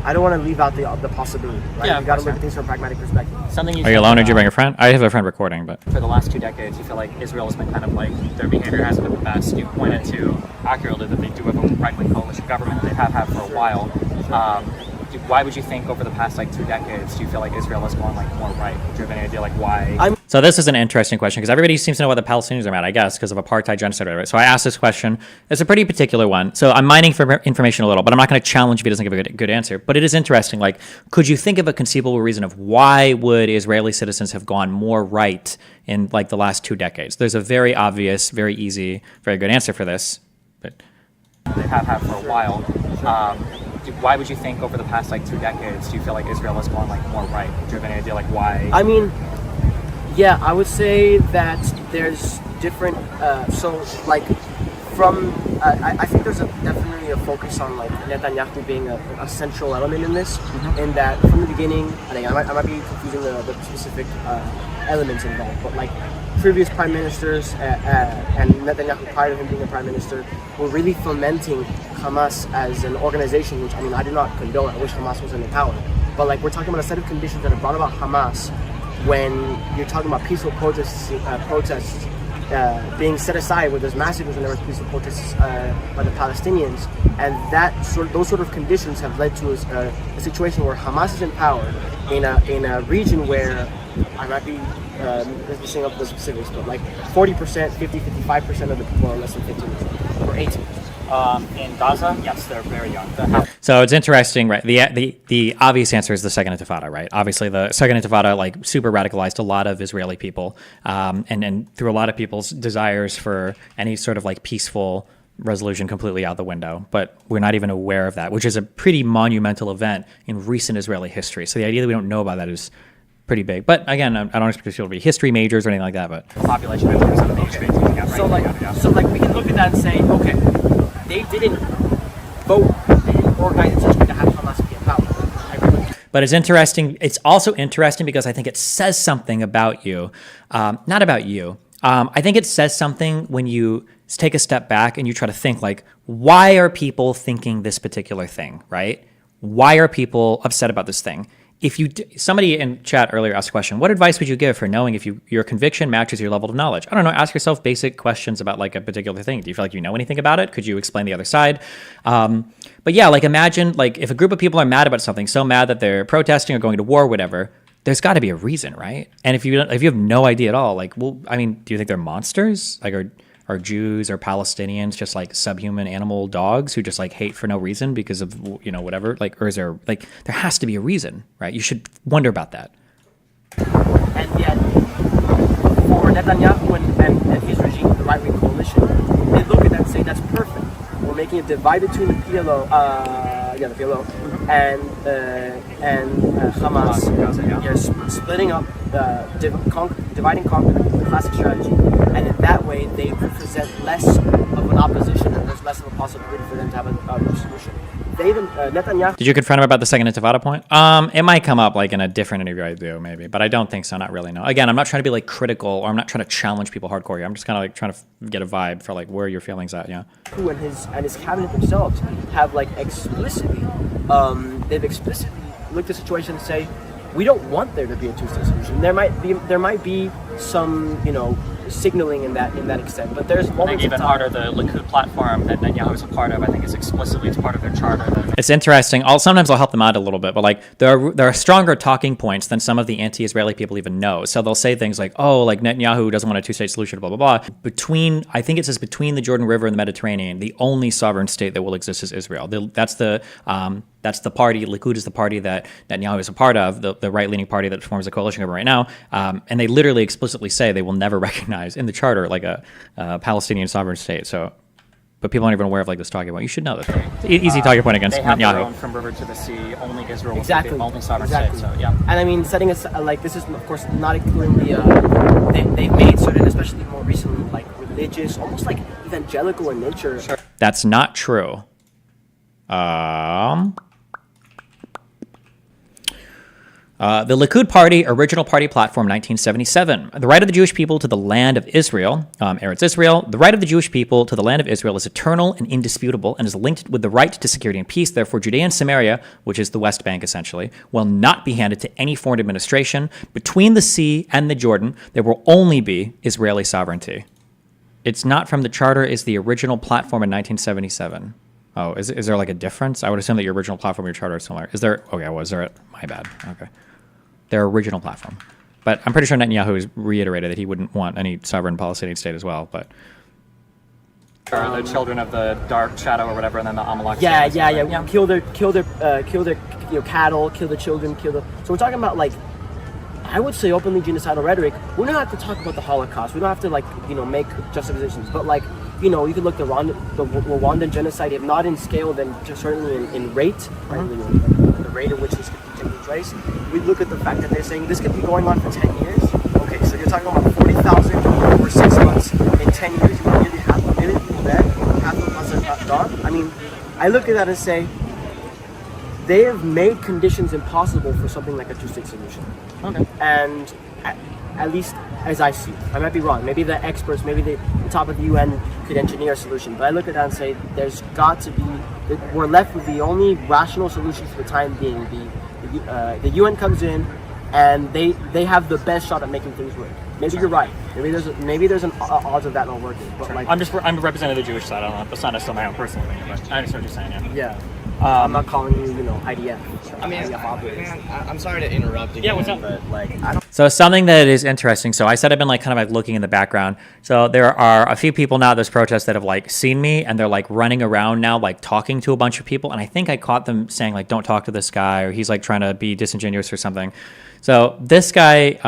I don't want to leave out the possibility. Right? Yeah, You got to of look course, at things from a pragmatic perspective. Something you Are you said, alone or did you bring a friend? I have a friend recording, but for the last 2 decades, you feel like Israel has been kind of like, their behavior hasn't been the best. You pointed to accurately that they do have a right-wing coalition government, and they have had for a while. Why would you think over the past like 2 decades, do you feel like Israel has gone like more right? Do you have any idea like why? So this is an interesting question because everybody seems to know why the Palestinians are mad, I guess, because of apartheid, genocide, right? So I asked this question. It's a pretty particular one. So I'm mining for information a little, but I'm not going to challenge if he doesn't give a good answer. But it is interesting. Like, could you think of a conceivable reason of why would Israeli citizens have gone more right in like the last 2 decades? There's a very obvious, very easy, very good answer for this. But They have had for a while. Why would you think over the past like 2 decades, do you feel like Israel has gone like more right? Do you have any idea like why? I mean, yeah, I would say that there's different. So like from, I think there's definitely a focus on like Netanyahu being a central element in this. In that from the beginning, I might be confusing the specific elements involved, but like previous prime ministers and Netanyahu prior to him being a prime minister were really fomenting Hamas as an organization, which I mean I do not condone. I wish Hamas wasn't in power, but like we're talking about a set of conditions that have brought about Hamas. When you're talking about peaceful protests being set aside, where there's massacres and there was peaceful protests by the Palestinians, and those sort of conditions have led to a situation where Hamas is in power in a region where I might be missing up the specifics, but like 40%, 50, 55% of the people are less than 15 years old, or 18. In Gaza, yes, they're very young. so it's interesting, right? The obvious answer is the Second Intifada, right? Obviously, the Second Intifada like super radicalized a lot of Israeli people, and threw a lot of people's desires for any sort of like peaceful resolution completely out the window. But we're not even aware of that, which is a pretty monumental event in recent Israeli history. So the idea that we don't know about that is pretty big. But again, I don't expect people to be history majors or anything like that. But Population of the mainstream teaching out, right? So like we can look at that and say, okay, they didn't vote, they didn't organize in such a way to have Hamas be in power. But it's interesting. It's also interesting because I think it says something about you, not about you. I think it says something when you take a step back and you try to think like, why are people thinking this particular thing, right? Why are people upset about this thing? If somebody in chat earlier asked a question, what advice would you give for knowing if your conviction matches your level of knowledge? I don't know. Ask yourself basic questions about like a particular thing. Do you feel like you know anything about it? Could you explain the other side? But yeah, like imagine like if a group of people are mad about something, so mad that they're protesting or going to war, or whatever. There's got to be a reason, right? And if you have no idea at all, like, well, I mean, do you think they're monsters? Like, are Jews or Palestinians just like subhuman animal dogs who just like hate for no reason because of, you know, whatever? Like, or is there like, there has to be a reason, right? You should wonder about that. And yet, for Netanyahu and his regime, the right-wing coalition, they look at that and say that's perfect. We're making a divide between the PLO, the PLO, and Hamas. You're splitting up, dividing conquer, the classic strategy, and in that way they present less of an opposition, and there's less of a possibility for them to have a solution. Netanyahu. Did you confront him about the Second Intifada point? It might come up like in a different interview I do, maybe, but I don't think so. Not really. No. Again, I'm not trying to be like critical, or I'm not trying to challenge people hardcore here. I'm just kind of like trying to get a vibe for like where your feelings at. Yeah. And his cabinet themselves have like explicitly, they've explicitly looked at the situation and say, we don't want there to be a two-state solution. There might be some, you know, signaling in that extent, but there's moments even harder, the Likud platform that Netanyahu is a part of, I think is explicitly it's part of their charter. It's interesting. Sometimes I'll help them out a little bit, but like there are stronger talking points than some of the anti-Israeli people even know. So they'll say things like, "Oh, like Netanyahu doesn't want a two-state solution," blah blah blah. I think it says between the Jordan River and the Mediterranean, the only sovereign state that will exist is Israel. That's the party. Likud is the party that Netanyahu is a part of, the right-leaning party that forms a coalition government right now. And they literally explicitly say they will never recognize in the charter like a Palestinian sovereign state. So, but people aren't even aware of like this talking point. You should know this. Right? Easy talking point against they have their Netanyahu. own from river to the sea. Only Israel exactly. will be the only sovereign exactly. state. So yeah. And I mean, setting us like this is of course not including the they've made certain, especially more recently, like religious, almost like evangelical in nature. Sure. That's not true. The Likud Party, original party platform, 1977. The right of the Jewish people to the land of Israel, Eretz Israel. The right of the Jewish people to the land of Israel is eternal and indisputable and is linked with the right to security and peace. Therefore, Judea and Samaria, which is the West Bank essentially, will not be handed to any foreign administration. Between the sea and the Jordan, there will only be Israeli sovereignty. It's not from the charter, it's the original platform in 1977. Oh, is there like a difference? I would assume that your original platform and your charter are similar. Is there? Okay, was there? My bad. Okay. Their original platform. But I'm pretty sure Netanyahu has reiterated that he wouldn't want any sovereign Palestinian state as well. But Or the children of the dark shadow or whatever, and then the Amalek. Yeah. Kill their cattle, kill the children, kill the. So we're talking about like, I would say openly genocidal rhetoric. We don't have to talk about the Holocaust. We don't have to like make justifications. But like, you could look the Rwandan genocide, if not in scale, then just certainly in rate, right? The rate at which this could take place. We look at the fact that they're saying this could be going on for 10 years. Okay, so you're talking about 40,000 over 6 months. In 10 years, you want nearly half a million people dead, half of us are gone. I mean, I look at that and say, they have made conditions impossible for something like a two-state solution. Okay. And at least as I see it, I might be wrong. Maybe the experts, maybe the top of the UN could engineer a solution. But I look at that and say, there's got to be. We're left with the only rational solution for the time being. The UN comes in, and they have the best shot at making things work. Maybe you're right. Maybe there's an odds of that not working. But like, I'm representing the Jewish side. I don't know. That's not necessarily my own personal opinion, but I understand what you're saying. Yeah. I'm not calling you, IDF. I mean, IDF I'm sorry to interrupt again, what's up? but like, I don't. so something that is interesting. So I said I've been like kind of like looking in the background. So there are a few people now at this protest that have like seen me, and they're like running around now, like talking to a bunch of people. And I think I caught them saying like, "Don't talk to this guy," or he's like trying to be disingenuous or something. So this guy.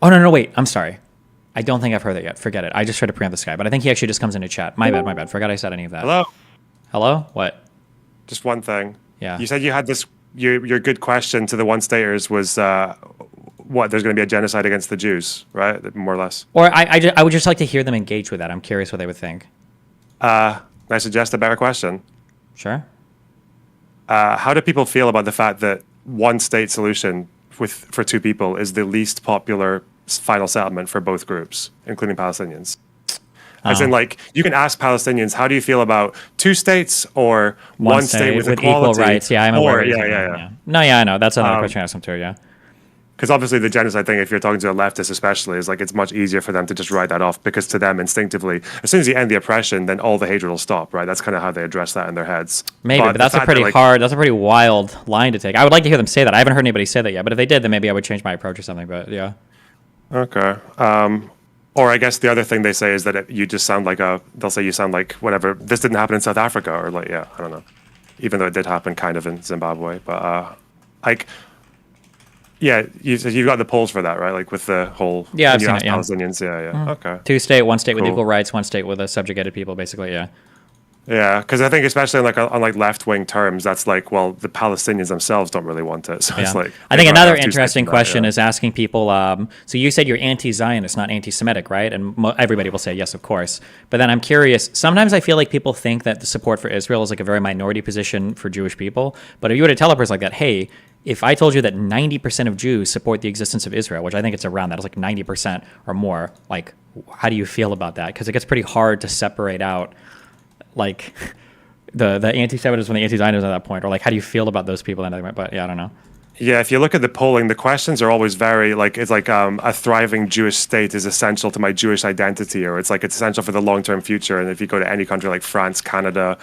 Oh no, wait. I'm sorry. I don't think I've heard that yet. Forget it. I just tried to preempt this guy, but I think he actually just comes into chat. My bad. Forgot I said any of that. Hello? What? Just one thing. Yeah. You said you had this. Your good question to the one-staters was what? There's going to be a genocide against the Jews, right? More or less. Or I would just like to hear them engage with that. I'm curious what they would think. I suggest a better question. Sure. How do people feel about the fact that one-state solution for two people is the least popular final settlement for both groups, including Palestinians? As in, like, you can ask Palestinians, how do you feel about two states or one state with equality? Equal rights? Yeah, I'm aware. Yeah. No, yeah, I know. That's another question I asked them too, yeah. Because obviously the genocide thing, if you're talking to a leftist especially, is like it's much easier for them to just write that off because to them instinctively, as soon as you end the oppression, then all the hatred will stop, right? That's kind of how they address that in their heads. Maybe, but that's a pretty that's a pretty wild line to take. I would like to hear them say that. I haven't heard anybody say that yet, but if they did, then maybe I would change my approach or something, but yeah. Okay. Or I guess the other thing they say is that you just sound like they'll say you sound like whatever, this didn't happen in South Africa, or like, yeah, I don't know. Even though it did happen kind of in Zimbabwe, but like, yeah, you've got the polls for that, right? Like with the whole I've seen it, Palestinians, yeah. Mm-hmm. Okay. Two state, one state with Cool. equal rights, one state with a subjugated people, basically, yeah. Yeah, because I think especially on left-wing terms, that's like, well, the Palestinians themselves don't really want it. So it's like I think another interesting question is asking people. So you said you're anti-Zionist, not anti-Semitic, right? And everybody will say yes, of course. But then I'm curious. Sometimes I feel like people think that the support for Israel is like a very minority position for Jewish people. But if you were to tell a person like that, hey, if I told you that 90% of Jews support the existence of Israel, which I think it's around that, it's like 90% or more, like, how do you feel about that? Because it gets pretty hard to separate out like the anti-Semitism and the anti-Zionism at that point, or like how do you feel about those people? But yeah, I don't know. Yeah, if you look at the polling, the questions are always very like it's like a thriving Jewish state is essential to my Jewish identity, or it's like it's essential for the long-term future. And if you go to any country like France, Canada,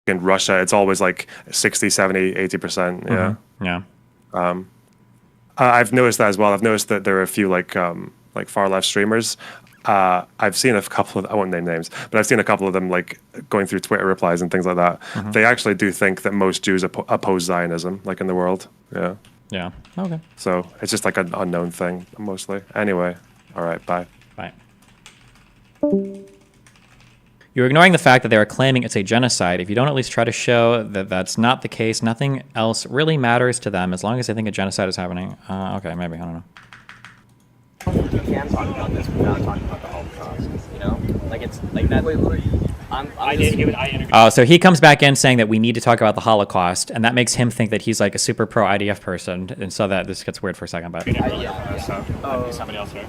and Russia, it's always like 60, 70, 80%. Yeah. Mm-hmm. Yeah. I've noticed that as well. I've noticed that there are a few like far left streamers. I've seen a couple of, I won't name names, but I've seen a couple of them like going through Twitter replies and things like that. Mm-hmm. They actually do think that most Jews oppose Zionism, like in the world. Yeah. Yeah. Okay. So it's just like an unknown thing mostly. Anyway, all right, bye. Bye. You're ignoring the fact that they are claiming it's a genocide. If you don't at least try to show that that's not the case, nothing else really matters to them as long as they think a genocide is happening. Okay, maybe, I don't know. You can talk about this without talking about the Holocaust, you know? Like, it's like that. I interviewed. Oh, so he comes back in saying that we need to talk about the Holocaust, and that makes him think that he's like a super pro IDF person, and so that this gets weird for a second. But So somebody else here.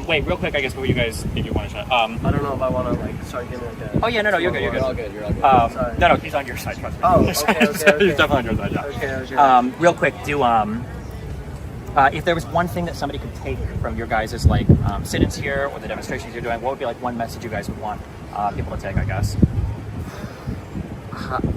Wait, real quick, I guess, before you guys, if you want to chat. I don't know if I want to like start getting like that. Oh yeah, no, you're good. You're all good. You're all good. Sorry. No, he's on your side. Trust me. Oh, He's okay. definitely on your side. Yeah. Okay. Real quick, if there was one thing that somebody could take from your guys' like sit-ins here or the demonstrations you're doing, what would be like one message you guys would want people to take? I guess.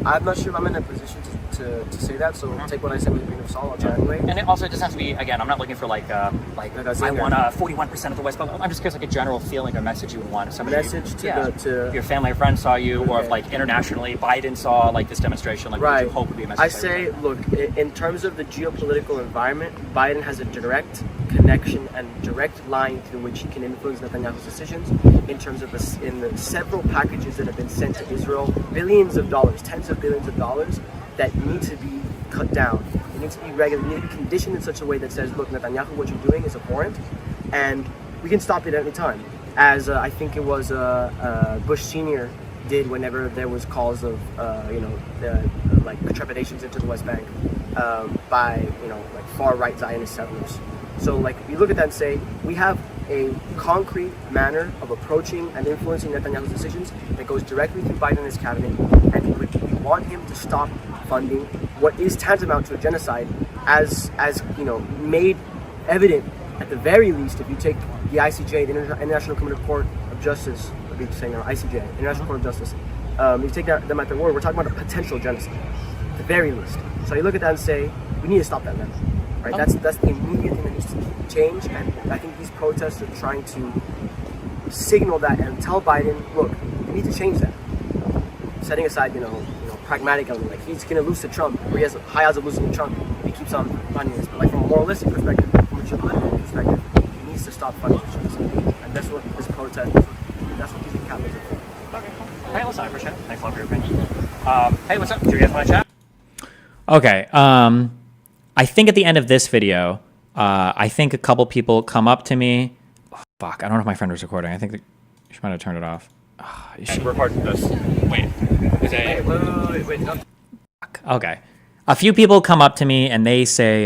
I'm not sure if I'm in a position to say that, so take what I said with a grain of salt. I'll try anyway. And it also just has to be, again, I'm not looking for like I want 41% of the West Bank. I'm just curious, like a general feeling or message you would want if somebody to your family or friends saw you, or if like internationally Biden saw like this demonstration, like what would you hope would be a message? I say, look, in terms of the geopolitical environment, Biden has a direct connection and direct line through which he can influence Netanyahu's decisions in terms of in the several packages that have been sent to Israel, billions of dollars, tens of billions of dollars, that need to be cut down. It needs to be regulated, it needs to be conditioned in such a way that says, look, Netanyahu, what you're doing is abhorrent, and we can stop it at any time. As I think it was Bush Sr. did whenever there was calls of, like trepidations into the West Bank by, like far-right Zionist settlers. So, like, you look at that and say, we have a concrete manner of approaching and influencing Netanyahu's decisions that goes directly through Biden and his cabinet, and we want him to stop funding what is tantamount to a genocide, as made evident at the very least if you take the ICJ, the International Criminal Court of Justice, what are you saying now? ICJ, International Court of Justice. You take them at their word, we're talking about a potential genocide, at the very least. So you look at that and say, we need to stop that now. Right? That's the immediate thing that needs to change, and I think these protests are trying to signal that and tell Biden, look, we need to change that. Setting aside, pragmatic element, like he's going to lose to Trump, or he has high odds of losing to Trump if he keeps on funding this. But like from a moralistic perspective, from a geopolitical perspective, he needs to stop funding this genocide. And that's what this protest, that's what these encampments are for. Okay. Hey, what's up? I appreciate it. Thanks a lot for your opinion. Hey, what's up? Do you guys want to chat? Okay. I think at the end of this video, I think a couple people come up to me. Oh, fuck, I don't know if my friend was recording. I think she might have turned it off. Recording this. Wait. Wait. No. Okay. A few people come up to me and they say,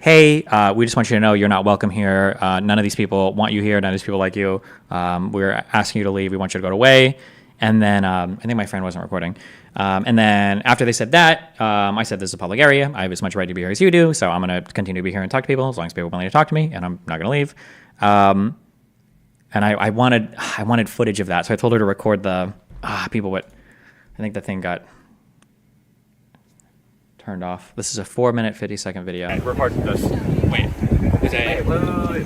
hey, we just want you to know you're not welcome here. None of these people want you here. None of these people like you. We're asking you to leave. We want you to go away. And then I think my friend wasn't recording. And then after they said that, I said, this is a public area. I have as much right to be here as you do. So I'm going to continue to be here and talk to people as long as people are willing to talk to me. And I'm not going to leave. And I wanted footage of that. So I told her to record the people. What I think the thing got turned off. This is a 4-minute, 50-second video. Recording this. Wait.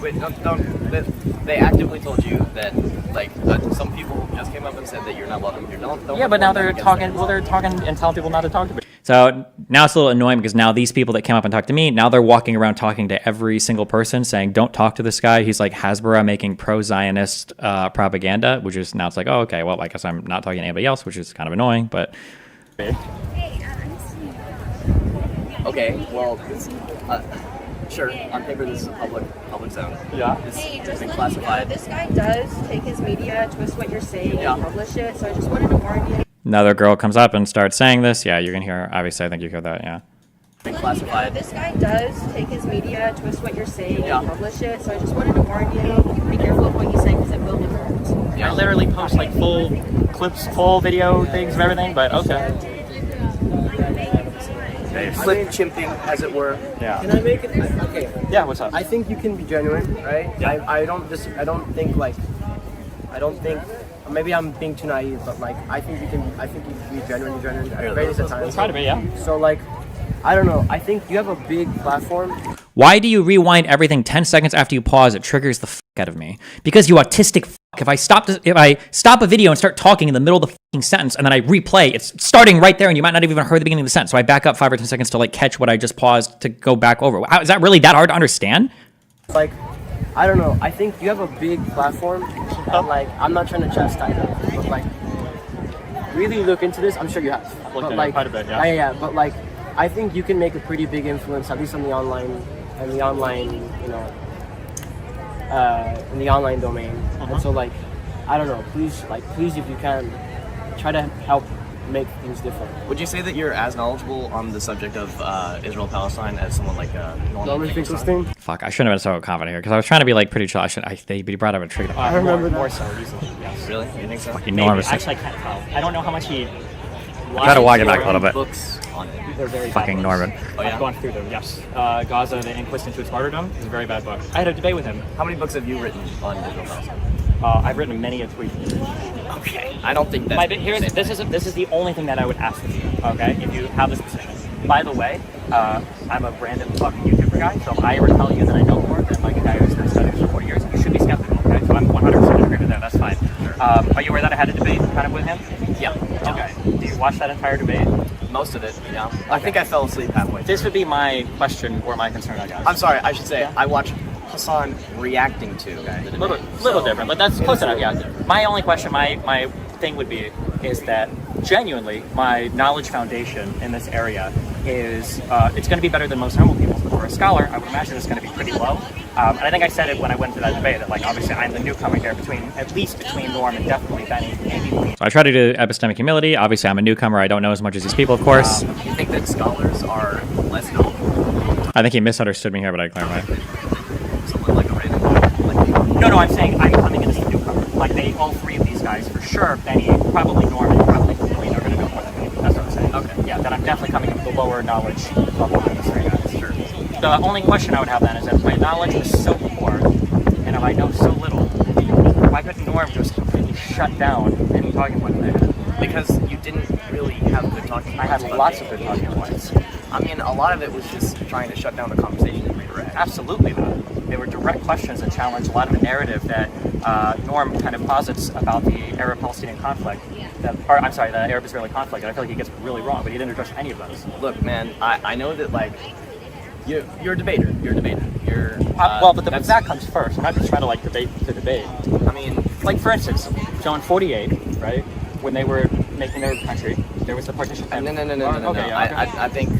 Wait, don't. They actively told you that, like, some people just came up and said that you're not welcome here. Yeah, but now they're talking. Well, they're talking and telling people not to talk to me. So now it's a little annoying because now these people that came up and talked to me, now they're walking around talking to every single person saying, don't talk to this guy. He's like Hasbara making pro-Zionist propaganda, which is now it's like, oh, okay, well, I guess I'm not talking to anybody else, which is kind of annoying, but. Okay, well, sure, on paper this is a public zone. Yeah. It's been classified. This guy does take his media, twist what you're saying, Yeah. and publish it, so I just wanted to warn you. Another girl comes up and starts saying this. Yeah, you can hear, obviously, I think you hear that, yeah. Been classified. This guy does take his media, twist what you're saying, Yeah. and publish it, so I just wanted to warn you. Be careful of what you say, because it will be hurt. I literally post like full clips, full video things of everything, but okay. Flip chimping, as it were. Yeah. Can I make it? Okay. Yeah, what's up? I think you can be genuine, right? Yeah. I don't think maybe I'm being too naive, but like I think you can be genuine at various times. Try to be, yeah. So like, I don't know. I think you have a big platform. Why do you rewind everything 10 seconds after you pause? It triggers the fuck out of me. Because you autistic fuck. If I stop a video and start talking in the middle of the fucking sentence and then I replay, it's starting right there and you might not have even heard the beginning of the sentence. So I back up 5 or 10 seconds to like catch what I just paused to go back over. How, is that really that hard to understand? Like, I don't know. I think you have a big platform, and like I'm not trying to chastise it, but like really look into this. I'm sure you have. I've looked But at it like, quite a bit, yeah. Yeah. But like, I think you can make a pretty big influence, at least on the online, in the online domain. And so like, I don't know. Please, if you can, try to help make things different. Would you say that you're as knowledgeable on the subject of Israel-Palestine as someone like Norman Finkelstein? Fuck, I shouldn't have been so confident here because I was trying to be like pretty chill. He brought up a trigger. I remember more that. so recently. Yes. Really? You think so? Fucking Maybe. enormous. Actually, I can't tell. I don't know how much he. Gotta walk it back a little bit. Books on it. They're very Fucking bad Norman. books. Oh, yeah? I've gone through them. Yes. Gaza, the Inquest into its martyrdom is a very bad book. I had a debate with him. How many books have you written on Israel-Palestine? I've written many a tweet. Okay. I don't think that's This is the only thing that I would ask of you. Okay, if you have this position. By the way, I'm a random fucking YouTuber guy, so if I ever tell you that I know more than like a guy who's been studying for 4 years, you should be skeptical. Okay, so I'm 100% agree with that. That's fine. Are you aware that I had a debate kind of with him? Yeah. Okay. Do you watch that entire debate? Most of it, yeah. I think I fell asleep halfway. This would be my question or my concern, I guess. I'm sorry, I should say, I watched Hasan reacting to the debate. Little different, but that's close enough, yeah. My only question, my thing would be, is that genuinely, my knowledge foundation in this area is, it's going to be better than most normal people's. But for a scholar, I would imagine it's going to be pretty low. And I think I said it when I went to that debate, that like, obviously I'm the newcomer here at least between Norm and definitely Benny, maybe. So I try to do epistemic humility. Obviously, I'm a newcomer. I don't know as much as these people, of course. You think that scholars are less knowledgeable? I think he misunderstood me here, but I clarify. Someone like a random No, I'm saying I'm coming in as a newcomer. Like all three of these guys, for sure, Benny, probably Norm, and probably Colleen are going to know more than me. That's what I'm saying. Okay. Yeah, that I'm definitely coming in with the lower knowledge level than these three guys. Sure. The only question I would have then is if my knowledge is so poor, and if I know so little, why couldn't Norm just completely shut down any talking points they had? Because you didn't really have good talking points. I had lots of good talking points. I mean, a lot of it was just trying to shut down the conversation and redirect. Absolutely not. They were direct questions that challenged a lot of the narrative that Norm kind of posits about the Arab-Palestinian conflict, the Arab-Israeli conflict, and I feel like he gets really wrong, but he didn't address any of those. Look, man, I know that, like, you're a debater. You're a debater. But that comes first. I'm not just trying to, like, debate to debate. I mean, like, for instance, so in 48, right, when they were making their country, there was the partition. No. Okay, I think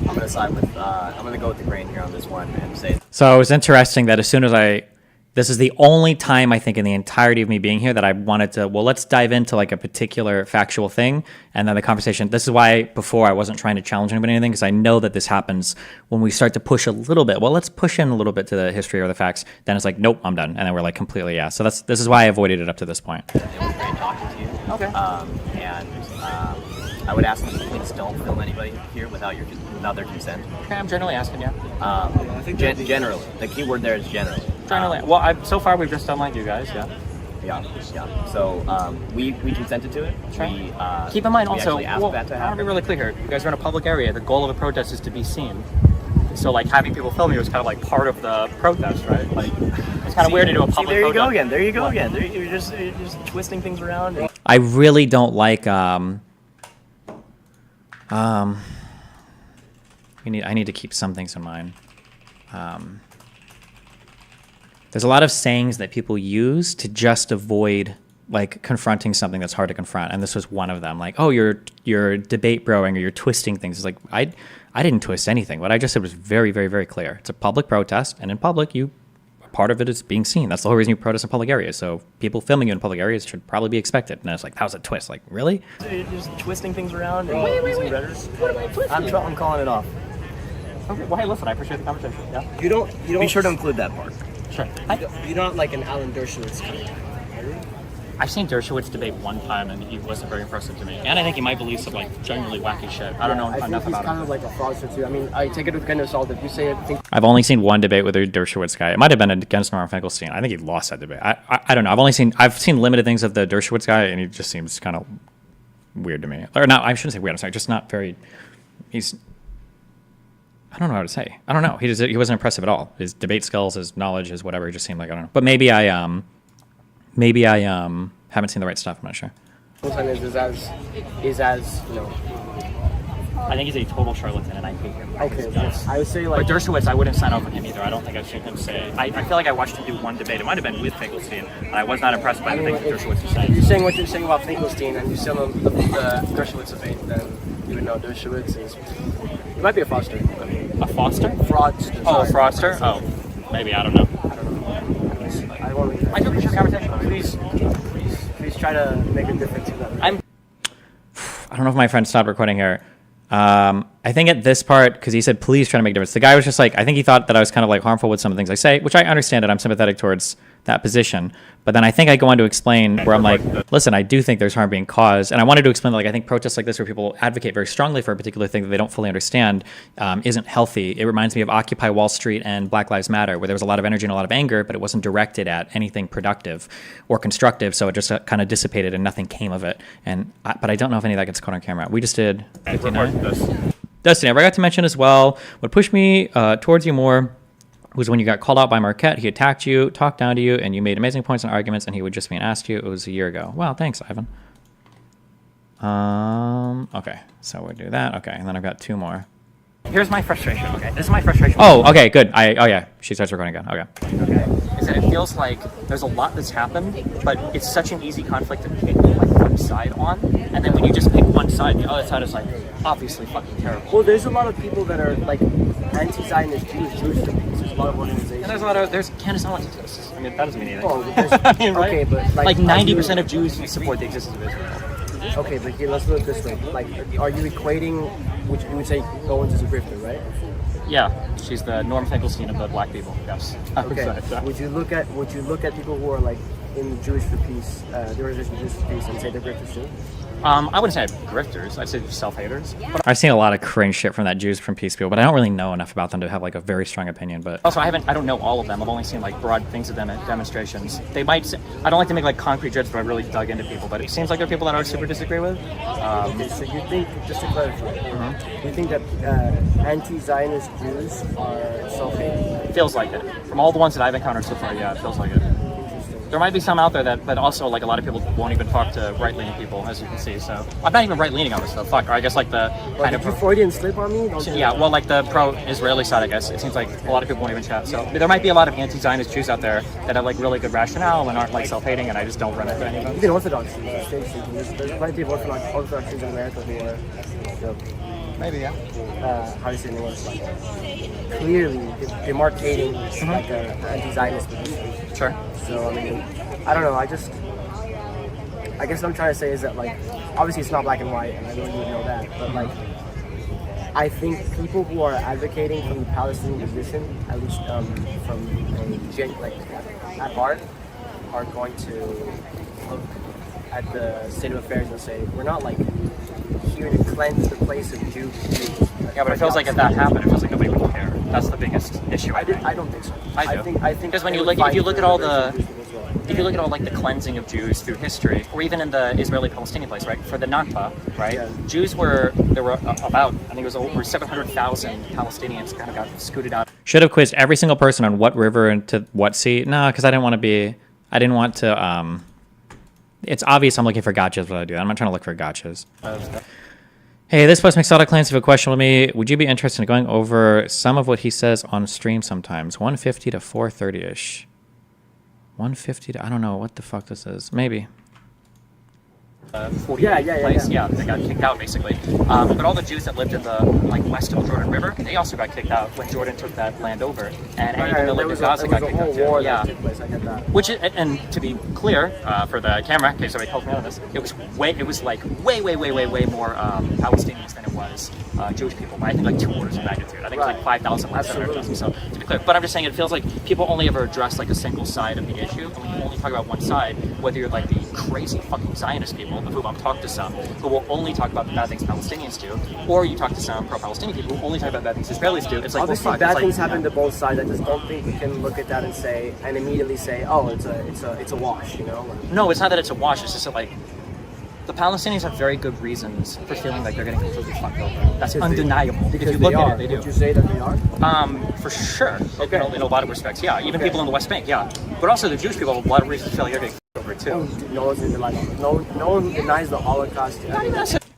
I'm gonna side with. I'm gonna go with the grain here on this one and say. So it's interesting that as soon as this is the only time I think in the entirety of me being here that I wanted to, well, let's dive into like a particular factual thing. And then the conversation, this is why before I wasn't trying to challenge anybody or anything, because I know that this happens when we start to push a little bit. Well, let's push in a little bit to the history or the facts. Then it's like, nope, I'm done. And then we're like completely, yeah. So this is why I avoided it up to this point. It was great talking to you. Okay. I would ask that you please don't film anybody here without their consent. Okay, I'm generally asking you. I think generally. The key word there is generally. Generally. Well, so far we've just done like you guys, yeah. Yeah. So we consented to it. Sure. We, keep in mind we also, actually asked that to I want to happen. be really clear here. You guys are in a public area. The goal of a protest is to be seen. So like having people film you is kind of like part of the protest, right? Like it's kind of weird to do a public there you protest. go again. There you go again. You're just twisting things around. I really don't like, I need to keep some things in mind. There's a lot of sayings that people use to just avoid like confronting something that's hard to confront, and this was one of them. Like, oh, you're debate broing or you're twisting things. It's like I didn't twist anything. What I just said was very, very, very clear. It's a public protest, and in public, part of it is being seen. That's the whole reason you protest in public areas. So people filming you in public areas should probably be expected. And it's like, that was a twist. Like, really? You're just twisting things around. Wait. What am I twisting? I'm calling it off. Okay, well, hey, listen, I appreciate the conversation. Yeah. You don't. Be sure to include that part. Sure. You're not like an Alan Dershowitz kind of guy. I've seen Dershowitz debate one time, and he wasn't very impressive to me. And I think he might believe some like genuinely wacky shit. I don't know I think enough he's about kind him. of like a fraudster too. I mean, I take it with a grain of salt. If you say it, I've only seen one debate with a Dershowitz guy. It might have been against Norman Finkelstein. I think he lost that debate. I don't know. I've seen limited things of the Dershowitz guy, and he just seems kind of weird to me. Or not. I shouldn't say weird. I'm sorry. Just not very. I don't know how to say. I don't know. He wasn't impressive at all. His debate skills, his knowledge, his whatever. It just seemed like I don't know. But maybe I haven't seen the right stuff. I'm not sure. is as you know. I think he's a total charlatan, and I hate him. Okay, Yes. I would say But like. Dershowitz, I wouldn't sign off on him either. I don't think I've seen him say. I feel like I watched him do one debate. It might have been with Finkelstein, and I was not impressed by the things that Dershowitz was If saying. you're saying what you're saying about Finkelstein and you see him the Dershowitz debate, then you would know Dershowitz is. He might be a fraudster. I mean, A Foster? fraudster. Oh, a sorry. fraudster? Oh, maybe. I don't know. I won't read that. I do appreciate the conversation. Please please try to make a difference in that. I don't know if my friend stopped recording here. I think at this part, because he said, please try to make a difference. The guy was just like, I think he thought that I was kind of like harmful with some of the things I say, which I understand it. I'm sympathetic towards that position. But then I think I go on to explain where I'm like, listen, I do think there's harm being caused. And I wanted to explain that, like, I think protests like this where people advocate very strongly for a particular thing that they don't fully understand isn't healthy. It reminds me of Occupy Wall Street and Black Lives Matter, where there was a lot of energy and a lot of anger, but it wasn't directed at anything productive or constructive. So it just kind of dissipated and nothing came of it. But I don't know if any of that gets caught on camera. We just did 59. Destiny, I forgot to mention as well, what pushed me towards you more was when you got called out by Marquette. He attacked you, talked down to you, and you made amazing points and arguments, and he would just be an ass to you. It was a year ago. Wow, thanks, Ivan. Okay, so we'll do that. Okay, and then I've got 2 more. Here's my frustration. Okay, this is my frustration. Oh, okay, good. Oh yeah, she starts recording again. Okay. Okay, is that it feels like there's a lot that's happened, but it's such an easy conflict to pick like one side on, and then when you just pick one side, the other side is like obviously fucking terrible. Well, there's a lot of people that are like anti-Zionist Jews, Jewish There's a lot of organizations. And there's a lot of Candace Owens exists. I mean, that doesn't mean anything. Oh, I mean, right? Okay, but like 90% of Jews support the existence of Israel. Okay, but here, let's look this way. Like, are you equating, which you would say Owens is a grifter, right? Yeah, she's the Norm Finkelstein of the black people. Yes. Okay. Would you look at people who are like in the Jewish for Peace, the organization Jewish for Peace, and say they're grifters too? I wouldn't say grifters. I'd say self-haters. I've seen a lot of cringe shit from that Jews from Peace people, but I don't really know enough about them to have like a very strong opinion. But also, I don't know all of them. I've only seen like broad things of them at demonstrations. They might say, I don't like to make like concrete judgments, but I really dug into people. But it seems like there are people that I would super disagree with. Okay, so you think, just to clarify, you think that anti-Zionist Jews are self-hating? Feels like it. From all the ones that I've encountered so far, yeah, it feels like it. There might be some out there but also like a lot of people won't even talk to right-leaning people, as you can see. So I'm not even right-leaning on this stuff. Fuck, or I guess like the kind of Freudian slip on me? Yeah, well, like the pro-Israeli side, I guess. It seems like a lot of people won't even chat. So there might be a lot of anti-Zionist Jews out there that have like really good rationale and aren't like self-hating, and I just don't run into any of them. Even Orthodox Jews. There's plenty of Orthodox Jews in America who are, you know, maybe, yeah. How do you say in English? Like, clearly demarcating like an anti-Zionist position. Sure. So, I mean, I don't know. I guess what I'm trying to say is that, like, obviously it's not black and white, and I know you would know that, but, like, I think people who are advocating from the Palestinian position, at least from at heart, are going to look at the state of affairs and say, we're not, like, here to cleanse the place of Jews. Yeah, but it feels like if that happened, it feels like nobody would care. That's the biggest issue. I don't think so. I do. I think because when you look, if you look at all like the cleansing of Jews through history, or even in the Israeli-Palestinian place, right? For the Nakba, right? Yeah. there were about, I think it was over 700,000 Palestinians kind of got scooted out. Should have quizzed every single person on what river and to what sea. No, because I didn't want to. It's obvious I'm looking for gotchas. What I do, I'm not trying to look for gotchas. Hey, this post makes a lot of claims. If you have a question with me, would you be interested in going over some of what he says on stream sometimes? 150 to 430-ish. 150 to, I don't know what the fuck this is. Maybe. 40 place. Yeah, they got kicked out basically. But all the Jews that lived in the west of the Jordan River, they also got kicked out when Jordan took that land over. And anyone that lived in Gaza got kicked out too. Yeah. Which, and to be clear, for the camera, in case somebody calls me out on this, it was way more Palestinians than it was Jewish people. By I think like 2 orders of magnitude. I think it was like 5,000, like 700,000. So to be clear, but I'm just saying it feels like people only ever address like a single side of the issue, and when you only talk about one side, whether you're like the crazy fucking Zionist people, of whom I've talked to some, who will only talk about the bad things Palestinians do, or you talk to some pro-Palestinian people who only talk about bad things Israelis do. It's like, obviously well, bad things happen to both sides. I just don't think we can look at that and immediately say, oh, it's a wash, you know? No, it's not that it's a wash. It's just that, like, the Palestinians have very good reasons for feeling like they're getting completely fucked over. That's undeniable. If you look at it, they do. Would you say that they are? For sure. Okay. In a lot of respects, yeah. Even people in the West Bank, yeah. But also the Jewish people have a lot of reasons to feel like they're getting fucked over too. No one denies the Holocaust.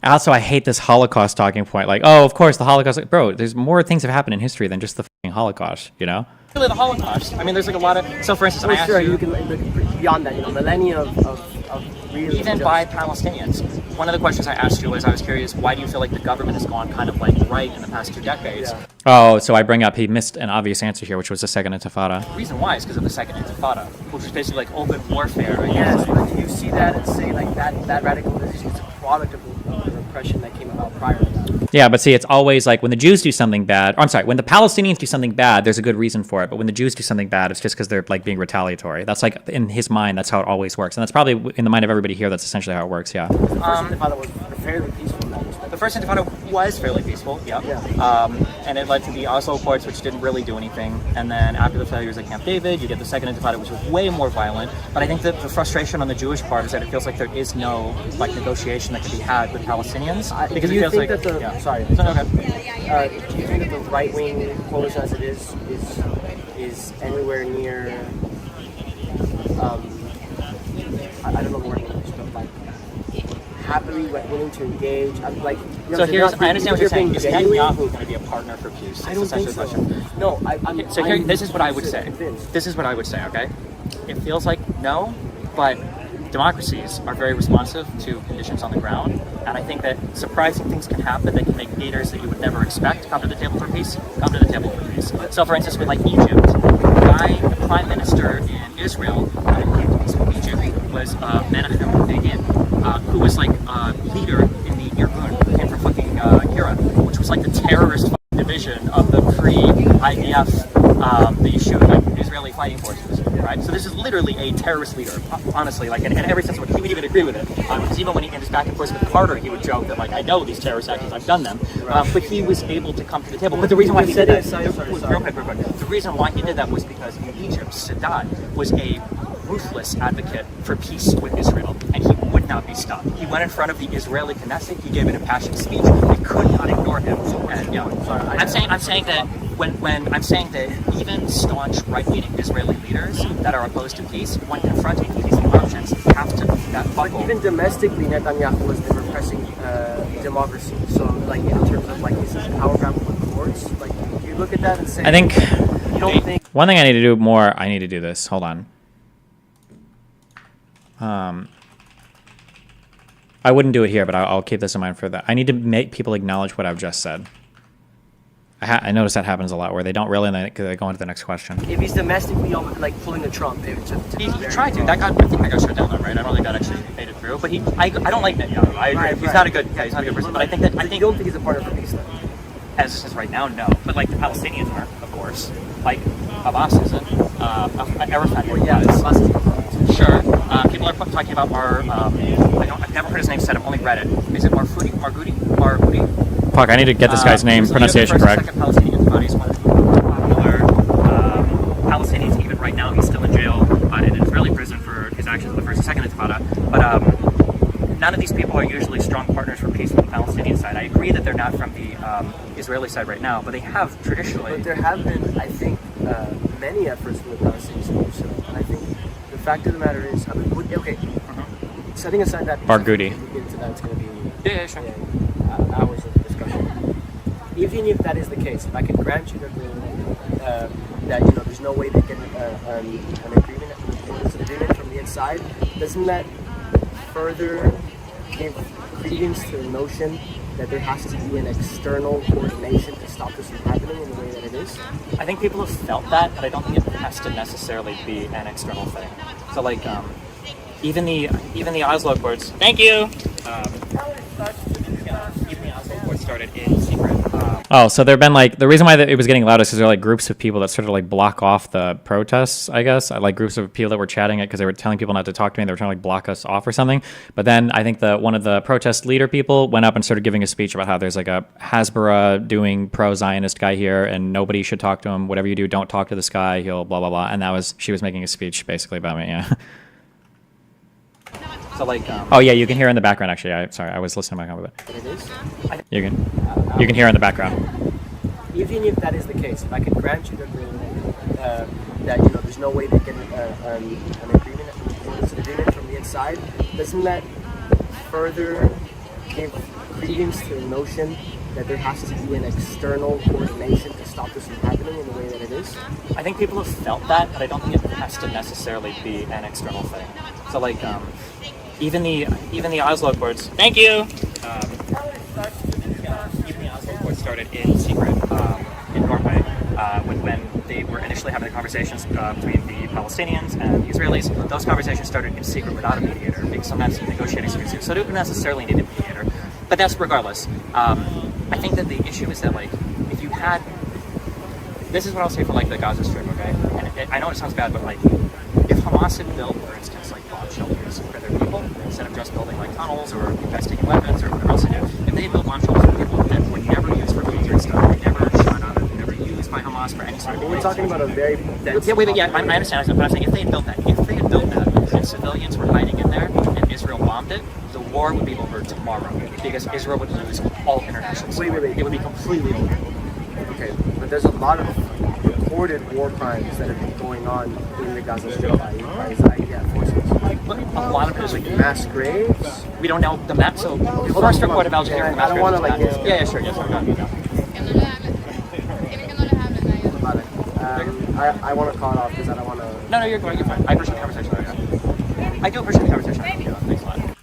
Also, I hate this Holocaust talking point. Like, oh, of course, the Holocaust. Bro, there's more things that have happened in history than just the fucking Holocaust, you know? Really, the Holocaust. I mean, there's like a lot of. So, for instance, I asked Sure, you, you can look beyond that. You know, millennia of really even by Palestinians. One of the questions I asked you was, I was curious, why do you feel like the government has gone kind of like right in the past 2 decades? Yeah. Oh, so I bring up, he missed an obvious answer here, which was the Second Intifada. The reason why is because of the Second Intifada, which was basically like open warfare. Yes, but do you see that and say like that radicalization is a product of the repression that came about prior to that? Yeah, but see, it's always like when the Jews do something bad, or I'm sorry, when the Palestinians do something bad, there's a good reason for it. But when the Jews do something bad, it's just because they're like being retaliatory. That's like in his mind, that's how it always works. And that's probably in the mind of everybody here, that's essentially how it works, yeah. The first Intifada was fairly peaceful in that respect. The first Intifada was fairly peaceful, yeah. And it led to the Oslo Accords, which didn't really do anything. And then after the failures at Camp David, you get the Second Intifada, which was way more violent. But I think that the frustration on the Jewish part is that it feels like there is no like negotiation that can be had with Palestinians. Because Do it you feels think like that the yeah. do Okay. you think that the right wing coalition as it is anywhere near? I don't know the word in English, but like happily willing to engage. I'm like. So here's, I understand what you're saying. Is genuine. Netanyahu going to be a partner for peace? I don't think so. No, I'm. So here, I'm this is what I would say. convinced. This is what I would say, okay? It feels like no, but democracies are very responsive to conditions on the ground, and I think that surprising things can happen that can make leaders that you would never expect come to the table for peace, come to the table for peace. So for instance, with like Egypt, the prime minister in Israel, Egypt, was Menachem Begin, who was like a leader in the Irgun, came from fucking Kira, which was like the terrorist division of the pre-IDF, the Yishuv, like Israeli fighting forces, right? So this is literally a terrorist leader, honestly, like in every sense of it. He would even agree with it, because even when he in his back and forth with Carter, he would joke that like, I know these terrorist actions, I've done them, but he was able to come to the table. But the reason why he did that, the reason why he did that was because in Egypt, Sadat was a ruthless advocate for peace with Israel, and he would not be stopped. He went in front of the Israeli Knesset, he gave an impassioned speech, we could not ignore him. And yeah, I'm saying that when I'm saying that even staunch right-leaning Israeli leaders that are opposed to peace, when confronting peaceful options, have to that buckle. Even domestically, Netanyahu has been repressing democracy. So, like in terms of like his power grab with the courts, like you look at that and say, I think you don't think. one thing I need to do more, I need to do this. Hold on. I wouldn't do it here, but I'll keep this in mind for that. I need to make people acknowledge what I've just said. I notice that happens a lot where they don't really, and they go on to the next question. If he's domestically like pulling a Trump, He tried to. I think that got shut down, though, right? I don't think that actually made it through. But I don't like Netanyahu. I agree. He's not a good. Yeah, he's not a good person. But I think you don't think he's a partner for peace, though. As it is right now, no. But like the Palestinians are, of course. Like Abbas isn't. Arafat is. Sure. People are talking about I've never heard his name said. I've only read it. Is it Marguti? Fuck, I need to get this guy's name, pronunciation correct. Second Palestinian body is one of the more popular Palestinians. Even right now, he's still in jail in an Israeli prison for his actions in the first and second Intifada. But none of these people are usually strong partners for peace from the Palestinian side. I agree that they're not from the Israeli side right now, but they have traditionally. But there have been, I think, many efforts from the Palestinians to do so. And I think the fact of the matter is, setting aside that. Barghouti. If we get into that, it's going to be Sure. hours of discussion. Even if that is the case, if I can grant you that there's no way to get an agreement from the inside, doesn't that further give credence to the notion that there has to be an external coordination to stop this from happening in the way that it is? I think people have felt that, but I don't think it has to necessarily be an external thing. So like, even the Oslo Accords. Thank you. Even the Oslo Accords started in secret. Oh, so there've been like, the reason why it was getting loud is because there are like groups of people that sort of like block off the protests, I guess. Like groups of people that were chatting it because they were telling people not to talk to me. They were trying to like block us off or something. But then I think one of the protest leader people went up and started giving a speech about how there's like a Hasbara doing pro-Zionist guy here and nobody should talk to him. Whatever you do, don't talk to this guy. He'll blah, blah, blah. And she was making a speech basically about me, yeah. So like, oh yeah, you can hear in the background actually. I was listening to my comment. But it is? You can hear in the background. Even if that is the case, if I can grant you that there's no way to get an agreement from the inside, doesn't that further give credence to the notion that there has to be an external coordination to stop this from happening in the way that it is? I think people have felt that, but I don't think it has to necessarily be an external thing. So like, even the Oslo Accords. Thank you. Even the Oslo Accords started in secret in Norway when they were initially having the conversations between the Palestinians and the Israelis. Those conversations started in secret without a mediator, because sometimes negotiating secret. So they don't necessarily need a mediator. But that's regardless. I think that the issue is that like if you had, this is what I'll say for like the Gaza Strip, okay? And I know it sounds bad, but like if Hamas had built, for instance, like bomb shelters for their people instead of just building like tunnels or investing in weapons or whatever else they do, if they built bomb shelters for people that were never used for military stuff, were never shot on, never used by Hamas for any sort of. We're talking about a very dense. I understand, but I'm saying if they had built that, and civilians were hiding in there, and Israel bombed it, the war would be over tomorrow because Israel would lose all international support. Wait. It would be completely over. Okay, but there's a lot of reported war crimes that have been going on in the Gaza Strip by IDF forces. But a lot of it is like Mass graves. we don't know the map. So the first report of Al Jazeera, I don't want to like. yeah, sure, yes, sir, go. I want to call it off because I don't want to. No, you're fine. I appreciate the conversation. I do appreciate the conversation. Thanks a lot.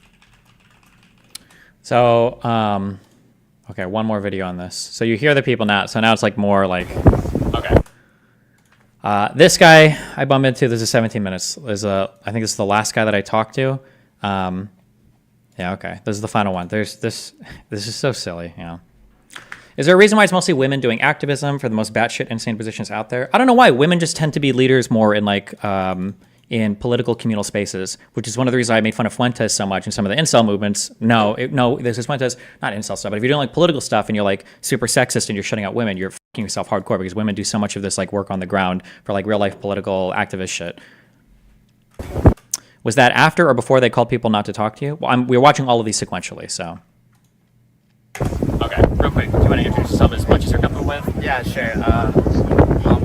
So, okay, one more video on this. So you hear the people now. So now it's like more like, Okay. this guy I bumped into. This is 17 minutes. I think this is the last guy that I talked to. Yeah, okay. This is the final one. There's this. This is so silly. You know. Is there a reason why it's mostly women doing activism for the most batshit insane positions out there? I don't know why. Women just tend to be leaders more in like in political communal spaces, which is one of the reasons I made fun of Fuentes so much and some of the incel movements. No, this is Fuentes, not incel stuff, but if you're doing like political stuff and you're like super sexist and you're shutting out women, you're fucking yourself hardcore because women do so much of this like work on the ground for like real life political activist shit. Was that after or before they called people not to talk to you? Well, we're watching all of these sequentially, so. Okay, real quick. Do you want to introduce yourself as much as you're comfortable with? Yeah, sure.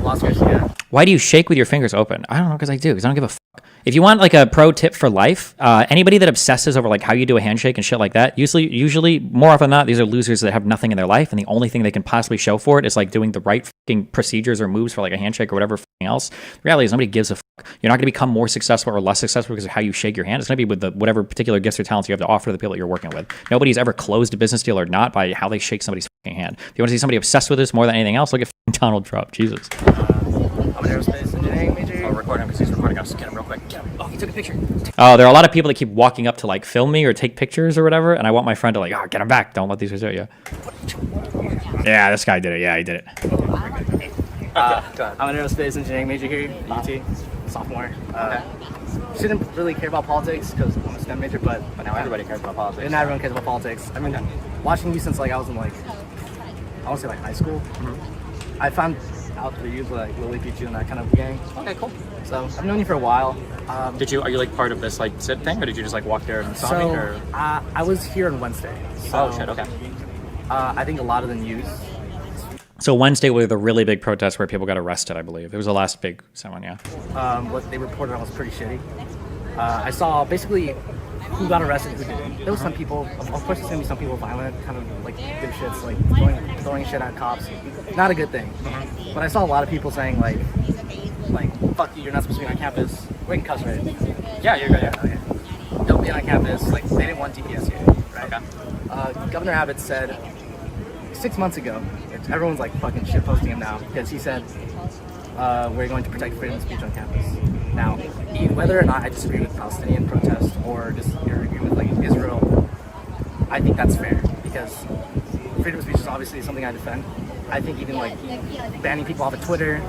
Las Garcia. Why do you shake with your fingers open? I don't know, because I do, because I don't give a fuck. If you want like a pro tip for life, anybody that obsesses over like how you do a handshake and shit like that, usually more often than not, these are losers that have nothing in their life, and the only thing they can possibly show for it is like doing the right fucking procedures or moves for like a handshake or whatever fucking else. The reality is nobody gives a fuck. You're not going to become more successful or less successful because of how you shake your hand. It's going to be with whatever particular gifts or talents you have to offer to the people that you're working with. Nobody's ever closed a business deal or not by how they shake somebody's fucking hand. If you want to see somebody obsessed with this more than anything else, look at Donald Trump. Jesus. I'm an aerospace engineering major. I'll record him because he's recording. I'll just get him real quick. Oh, he took a picture. Oh, there are a lot of people that keep walking up to like film me or take pictures or whatever, and I want my friend to like, oh, get him back. Don't let these guys do it. Yeah, this guy did it. Yeah, he did it. I'm an aerospace engineering major here at UT, sophomore. Shouldn't really care about politics because I'm a STEM major, but Now everybody cares about politics. and everyone cares about politics. I mean, watching you since like I was in like, I want to say like high school. I found out through you like Lily Pichu and that kind of gang. Okay, cool. So I've known you for a while. Are you like part of this like sit thing, or did you just like walk there and saw me? So Or? I was here on Wednesday. So, Oh shit. Okay. I think a lot of the news. So Wednesday were the really big protests where people got arrested, I believe. It was the last big one, yeah. What they reported on was pretty shitty. I saw basically who got arrested, who didn't. There was some people, of course there's gonna be some people violent, kind of like dipshits, like throwing shit at cops. Not a good thing. But I saw a lot of people saying like fuck you, you're not supposed to be on campus. We can cuss, right? Yeah, you're good. Yeah. Okay. Don't be on campus. Like they didn't want DPS here, right? Okay. Governor Abbott said 6 months ago, everyone's like fucking shit posting him now because he said we're going to protect freedom of speech on campus. Now, whether or not I disagree with Palestinian protests or agree with like Israel, I think that's fair because freedom of speech is obviously something I defend. I think even like banning people off of Twitter,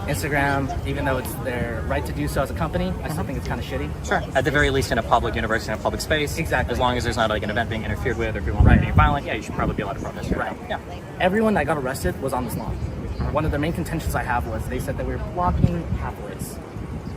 Instagram, even though it's their right to do so as a company, I still think it's kind of shitty. Sure. At the very least, in a public university, in a public space. Exactly. As long as there's not like an event being interfered with, or people being violent, yeah, you should probably be allowed to protest. Right. Yeah. Everyone that got arrested was on this lawn. One of the main contentions I have was they said that we were blocking pathways.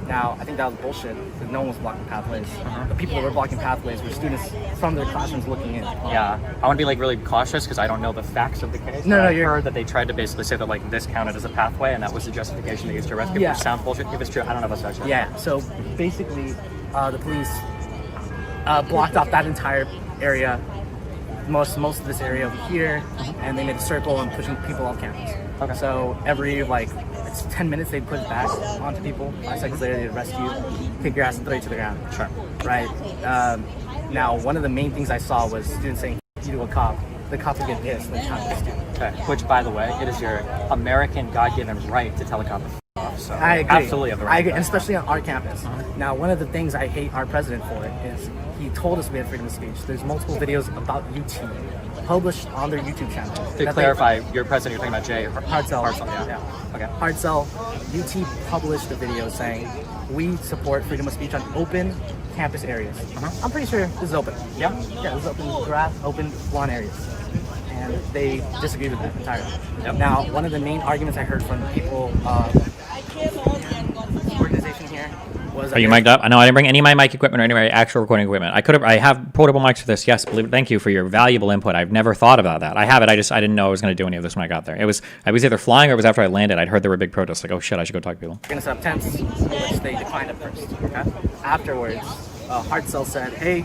Now, I think that was bullshit because no one was blocking pathways. The people that were blocking pathways were students from their classrooms looking in. Yeah, I want to be like really cautious because I don't know the facts of the case. No, but I've you're- heard that they tried to basically say that like this counted as a pathway, and that was the justification they used to arrest people. Yeah. Which sounds bullshit. If it's true, I don't know if it's actually. Yeah, so basically, the police blocked off that entire area most of this area over here, and they made a circle and pushing people off campus. Okay. So every like it's 10 minutes they put it back onto people. 5 seconds later they arrest you, kick your ass and throw you to the ground. Sure. Right. Now one of the main things I saw was students saying "F you" to a cop. The cop would get pissed and challenge the student. Okay. Which, by the way, it is your American God-given right to tell a cop to f off. So I agree. absolutely have the right. I agree, and especially on our campus. Now, one of the things I hate our president for is he told us we had freedom of speech. There's multiple videos about UT published on their YouTube channel. To clarify, your president, you're talking about Jay Hartzell. yeah. Okay. Hartzell, UT published a video saying we support freedom of speech on open campus areas. I'm pretty sure this is open. Yeah. Yeah, this is open grass, open lawn areas. And they disagreed with that entirely. Yep. Now, one of the main arguments I heard from people, organization here, was Are you mic'd up? I know I didn't bring any of my mic equipment or any of my actual recording equipment. I have portable mics for this. Yes, thank you for your valuable input. I've never thought about that. I have it. I didn't know I was going to do any of this when I got there. I was either flying or it was after I landed. I'd heard there were big protests. Like, oh shit, I should go talk to people. going to set up tents, which they declined at first. Okay? Afterwards, Hartzell said, "Hey,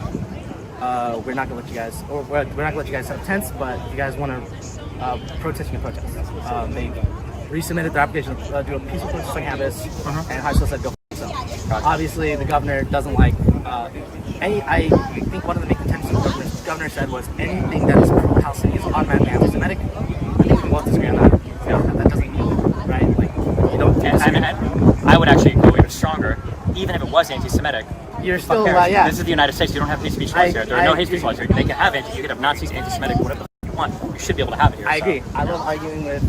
we're not going to let you guys, or we're not going to let you guys set up tents, but if you guys want to protest, you can protest." They resubmitted their application to do a peaceful protest on campus, and Hartzell said, "Go f yourself." Obviously, the governor doesn't like. I think one of the main contentions the governor said was anything that is pro-Palestinian is automatically anti-Semitic. I think we can both disagree on that. That doesn't mean right. Like you don't. I would actually go even stronger. Even if it was anti-Semitic, You're still, who cares? yeah. This is the United States. You don't have hate speech laws here. There are no hate speech agree. laws here. They can have you can have Nazis, anti-Semitic, whatever the f you want. You should be able to have it here. I so. agree. I love arguing with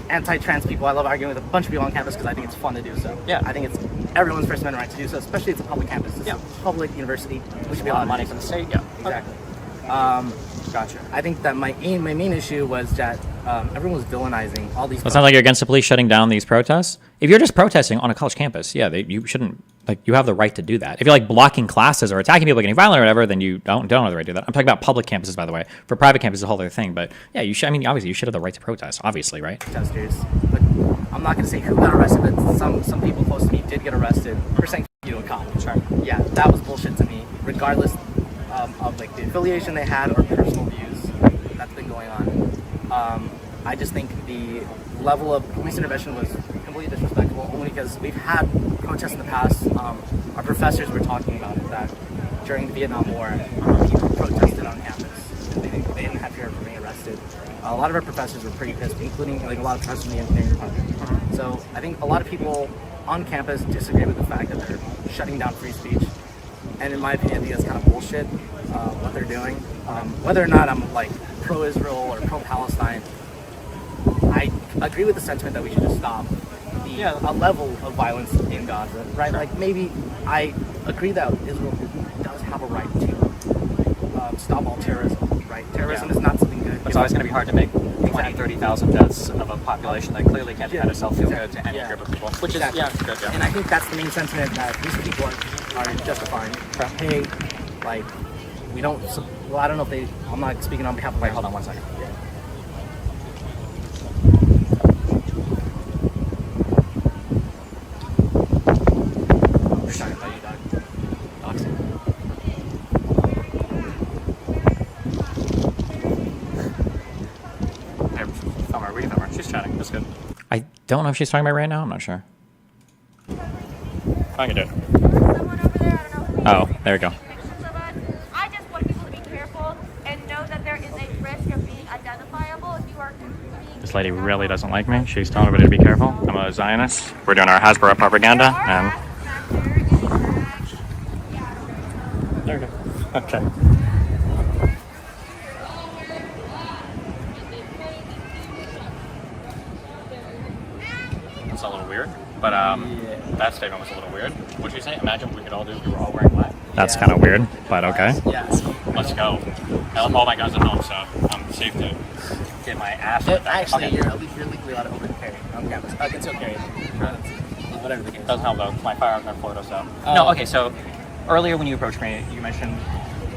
anti-trans people. I love arguing with a bunch of people on campus because I think it's fun to do so. Yeah. I think it's everyone's First Amendment right to do so, especially it's a public campus. It's a public university. We should be A lot of allowed money to from do the so. state. Yeah. Exactly. Gotcha. I think that my main issue was that everyone was villainizing all these. So it sounds like you're against the police shutting down these protests. If you're just protesting on a college campus, yeah, you shouldn't. Like, you have the right to do that. If you're like blocking classes or attacking people, getting violent or whatever, then you don't have the right to do that. I'm talking about public campuses, by the way. For private campuses, a whole other thing. But yeah, you should. I mean, obviously, you should have the right to protest. Obviously, right? protesters. But I'm not going to say who got arrested, but some people close to me did get arrested for saying "F you" to a cop. Sure. Yeah, that was bullshit to me, regardless of like the affiliation they had or personal views that's been going on. I just think the level of police intervention was completely disrespectful, only because we've had protests in the past. Our professors were talking about it, that during the Vietnam War, people protested on campus. And they didn't have fear of being arrested. A lot of our professors were pretty pissed, including like a lot of professors in the engineering department. So I think a lot of people on campus disagree with the fact that they're shutting down free speech. And in my opinion, I think that's kind of bullshit, what they're doing. Whether or not I'm like pro-Israel or pro-Palestine, I agree with the sentiment that we should just stop a level of violence in Gaza, right? Like maybe I agree that Israel does have a right to stop all terrorism, right? Terrorism is not something good. It's always going to be hard to make 20, 30,000 deaths of a population that clearly can't defend itself feel good to any group of people. Which is, Exactly. good, yeah. And I think that's the main sentiment that these people are justifying. Hey, like, we don't, well, I don't know if they, I'm not speaking on behalf of Wait, hold on one second. We're sorry about you, dog. Filmer, we can film her. She's chatting. That's good. I don't know if she's talking about right now. I'm not sure. I can do it. Someone over there, I don't know who Oh, there we go. pictures of us. I just want people to be careful and know that there is a risk of being identifiable if you are being This lady really doesn't like me. She's telling everybody to be careful. I'm a Zionist. We're doing our Hasbro propaganda, and There we go. Okay. That's a little weird, but that statement was a little weird. What'd you say? Imagine what we could all do if we were all wearing black. that's kind of weird, but okay. Yes. Let's go. I left all my guns at home, so I'm safe to get my ass whipped. Actually, Okay. you're legally allowed to open carry on campus. I can still carry it. Whatever the case. Doesn't help though. My firearms are in Florida, so. No, okay. So earlier when you approached me, you mentioned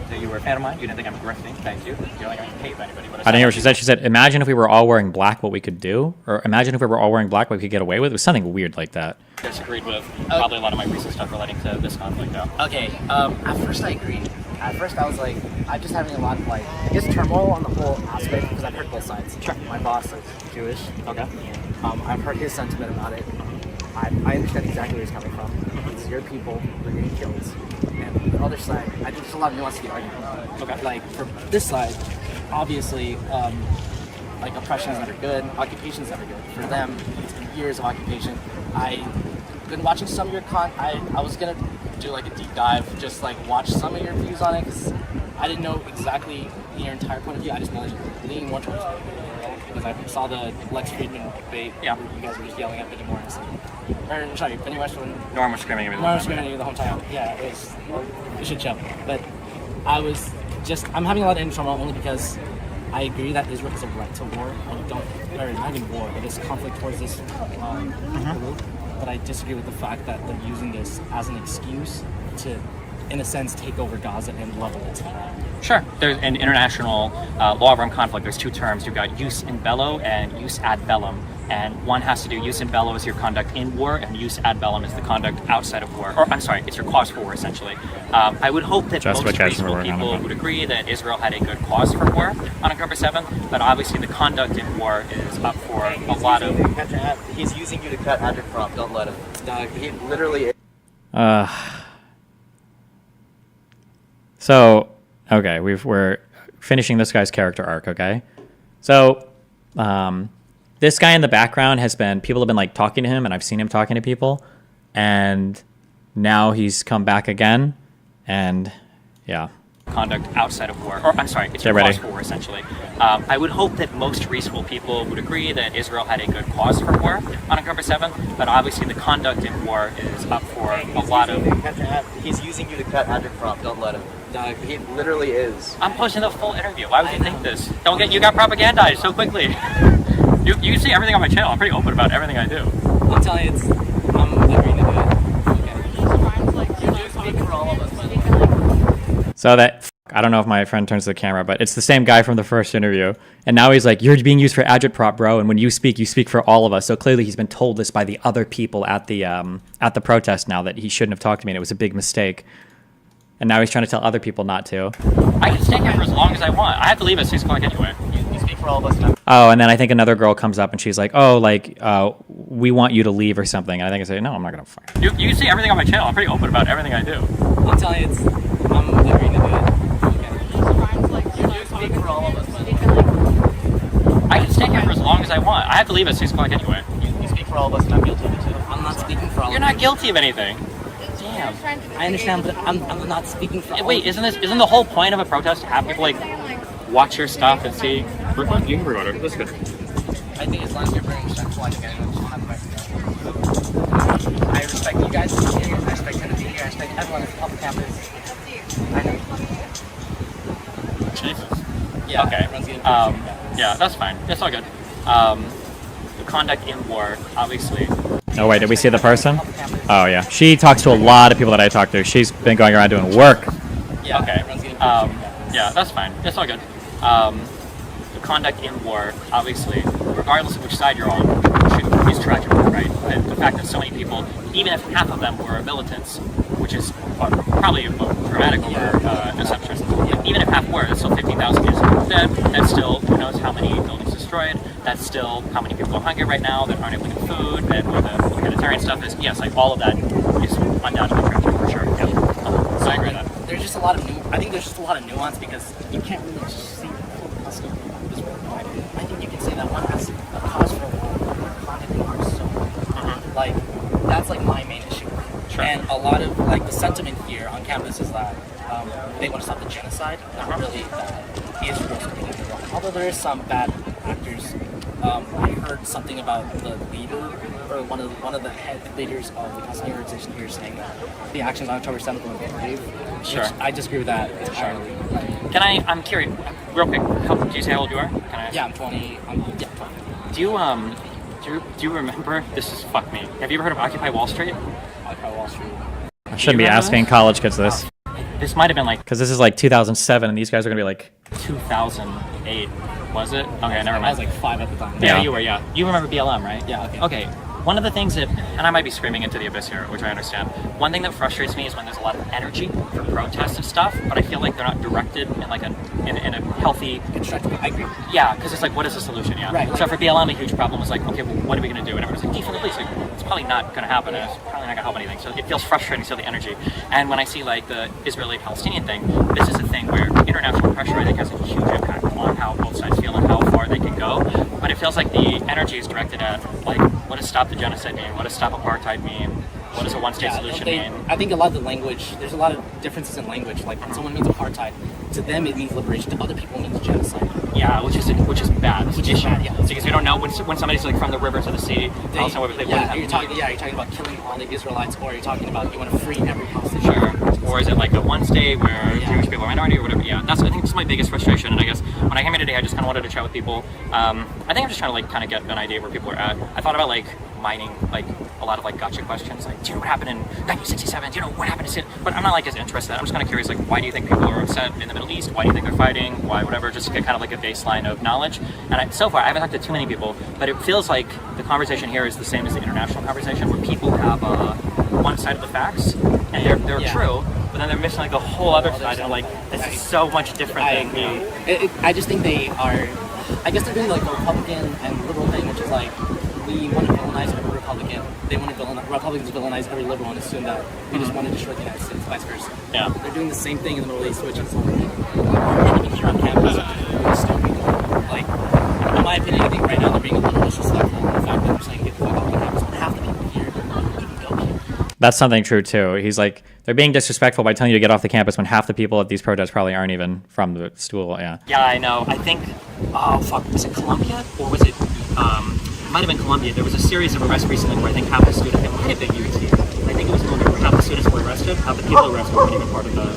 that you were a fan of mine. You didn't think I'm grifting. Thank you. You don't think I'm hate anybody. But I didn't hear what she said. She said, imagine if we were all wearing black, what we could do. Or imagine if we were all wearing black, what we could get away with. It was something weird like that. Disagreed with probably a lot of my recent stuff relating to this conflict, though. Okay, at first I agreed. at first I was like, I'm just having a lot of like, just turmoil on the whole aspect because I've heard both sides. Sure. My boss is Jewish. Okay. I've heard his sentiment about it. I understand exactly where he's coming from. It's your people, they're getting killed. And the other side, I think there's a lot of nuance to the argument. Okay. Like, for this side, obviously, like, oppression is never good, occupation is never good. For them, it's been years of occupation. I've been watching some of your I was gonna do, like, a deep dive, just, like, watch some of your views on it, because I didn't know exactly your entire point of view. I just know that you lean more towards it. Because I saw the Lex Friedman debate. Yeah. Where you guys were just yelling at Benny Morrison. Or, sorry, Benny Morrison. Norm was screaming at me. Norm was screaming at you the whole time. Yeah, it was a shit show. But I'm having a lot of inner trauma only because I agree that Israel has a right to war. Or not even war, but this conflict towards this group. But I disagree with the fact that they're using this as an excuse to, in a sense, take over Gaza and level it. Sure. There's an international law of armed conflict. There's two terms. You've got jus in bello and jus ad bellum. And one has to do, jus in bello is your conduct in war, and jus ad bellum is the conduct outside of war. Or, I'm sorry, it's your cause for war, essentially. I would hope that Just most reasonable people would agree that Israel had a good cause for war on October 7th, but obviously the conduct in war is up for a lot of... He's using you to cut agitprop. Don't let him. He literally. So, okay, we're finishing this guy's character arc, okay? So, this guy in the background people have been like talking to him, and I've seen him talking to people, and now he's come back again, and yeah. Conduct outside of war, or I'm sorry, it's your cause for war, essentially. I would hope that most reasonable people would agree that Israel had a good cause for war on October 7th, but obviously the conduct in war is up for a lot of... He's using you to cut agitprop. Don't let him. He literally is. I'm posting the full interview. Why would you think this? You got propagandized so quickly. You see everything on my channel. I'm pretty open about everything I do. I'm telling you, I'm agreeing to do it. Okay. You're just speaking for all of us. So I don't know if my friend turns to the camera, but it's the same guy from the first interview. And now he's like, you're being used for agitprop, bro. And when you speak for all of us. So clearly he's been told this by the other people at the protest now that he shouldn't have talked to me and it was a big mistake. And now he's trying to tell other people not to. I can stay here for as long as I want. I have to leave at 6 o'clock anyway. You speak for all of us now. Oh, and then I think another girl comes up and she's like, oh, like, we want you to leave or something. And I think I say, no, I'm not going to fire. You see everything on my channel. I'm pretty open about everything I do. I'm telling you, I'm agreeing to do it. Okay. You're just speaking for all of us. I can stay here for as long as I want. I have to leave at 6 o'clock anyway. You speak for all of us, and I'm guilty of it too. I'm not speaking for all You're of not guilty of anything. Damn. I understand, but I'm not speaking for all Wait, isn't the whole point of a protest to have people like watch your stuff and see? You can record it. That's good. I think as long as you're bringing respectful, I think I don't have questions. I respect you guys for being here. I respect Tennessee here. I respect everyone on the campus. I know. Jesus. Yeah. Okay. Everyone's getting pushing. Yeah, that's fine. It's all good. The conduct in war, obviously. Oh, wait, did we see the person? Oh, yeah. She talks to a lot of people that I talk to. She's been going around doing work. Yeah. Okay. Everyone's getting pushing. Yeah, that's fine. It's all good. The conduct in war, obviously, regardless of which side you're on, is tragic, right? The fact that so many people, even if half of them were militants, which is probably a dramatic assumption, even if half were, that's still 15,000 kids dead. That's still, who knows how many buildings destroyed. That's still how many people are hungry right now that aren't able to get food. And what the humanitarian stuff is, yes, like all of that is undoubtedly tragic for sure. Yep. So I agree with that. There's just a lot of I think there's just a lot of nuance because you can't really just see the full custom of this work. I think you can say that one has a cause for war, one content in war so like that's like my main issue. Sure. And a lot of like the sentiment here on campus is that they want to stop the genocide, not really that Israel's completely wrong. Although there is some bad actors. I heard something about the leader or one of the head leaders of the Palestinian organization here saying that the actions on October 7th were brave. Sure. I disagree with that entirely. I'm curious, real quick, do you say how old you are? Can I? Yeah, I'm 20. Yeah, 20. Do you remember, this is fuck me, have you ever heard of Occupy Wall Street? Occupy Wall Street. I shouldn't be asking college kids this. This might have been like Because this is like 2007, and these guys are going to be like... 2008, was it? Okay, never mind. I was like 5 at the time. Yeah, Yeah. you were, yeah. You remember BLM, right? Yeah, okay. Okay, one of the things that, and I might be screaming into the abyss here, which I understand. One thing that frustrates me is when there's a lot of energy for protests and stuff, but I feel like they're not directed in like in a healthy, Constructive. I agree. yeah, because it's like, what is the solution? Yeah. Right, So for BLM, a huge problem was like, okay, well, what are we going to do? And everyone's like, defund the police. Like, it's probably not going to happen. And it's probably not going to help anything. So it feels frustrating to see the energy. And when I see like the Israeli-Palestinian thing, this is a thing where international pressure, I think, has a huge impact on how both sides feel and how far they can go. But it feels like the energy is directed at like, what does stop the genocide mean? What does stop apartheid mean? What does a one-state solution mean? I think a lot of the language, there's a lot of differences in language. Like when someone means apartheid, to them it means liberation. To other people it means genocide. Yeah, which is bad. Which is bad, yeah. Because we don't know when somebody's like from the river to the sea. Palestine, what does that you're mean? talking about killing all the Israelites, or you're talking about you want to free every Palestinian. Sure. Or is it like a one state where Jewish people are minority or whatever? Yeah, I think that's my biggest frustration. And I guess when I came here today, I just kind of wanted to chat with people. I think I'm just trying to like kind of get an idea where people are at. I thought about like mining like a lot of like gotcha questions, like, do you know what happened in 1967? Do you know what happened to? But I'm not like as interested. I'm just kind of curious, like, why do you think people are upset in the Middle East? Why do you think they're fighting? Why whatever? Just to get kind of like a baseline of knowledge. And so far, I haven't talked to too many people, but it feels like the conversation here is the same as the international conversation, where people have one side of the facts and they're true, but then they're missing like a whole other side, and like this is so much different than me. I just think they are. I guess they're doing like the Republican and liberal thing, which is like we want to villainize every Republican. They want to Republicans villainize every liberal and assume that we just want to destroy the United States, vice versa. Yeah. They're doing the same thing in the Middle East, which is even here on campus. It's stupid. Like, in my opinion, I think right now they're being a little disrespectful in the fact that they're saying get the fuck off the campus when half the people here don't even go here. That's something true too. He's like, they're being disrespectful by telling you to get off the campus when half the people at these protests probably aren't even from the school. Yeah. Yeah, I know. I think, was it Columbia or was it? It might have been Columbia. There was a series of arrests recently where I think half the students, it might have been UT. I think it was Columbia where half the students were arrested, half the people arrested weren't even part of the. No,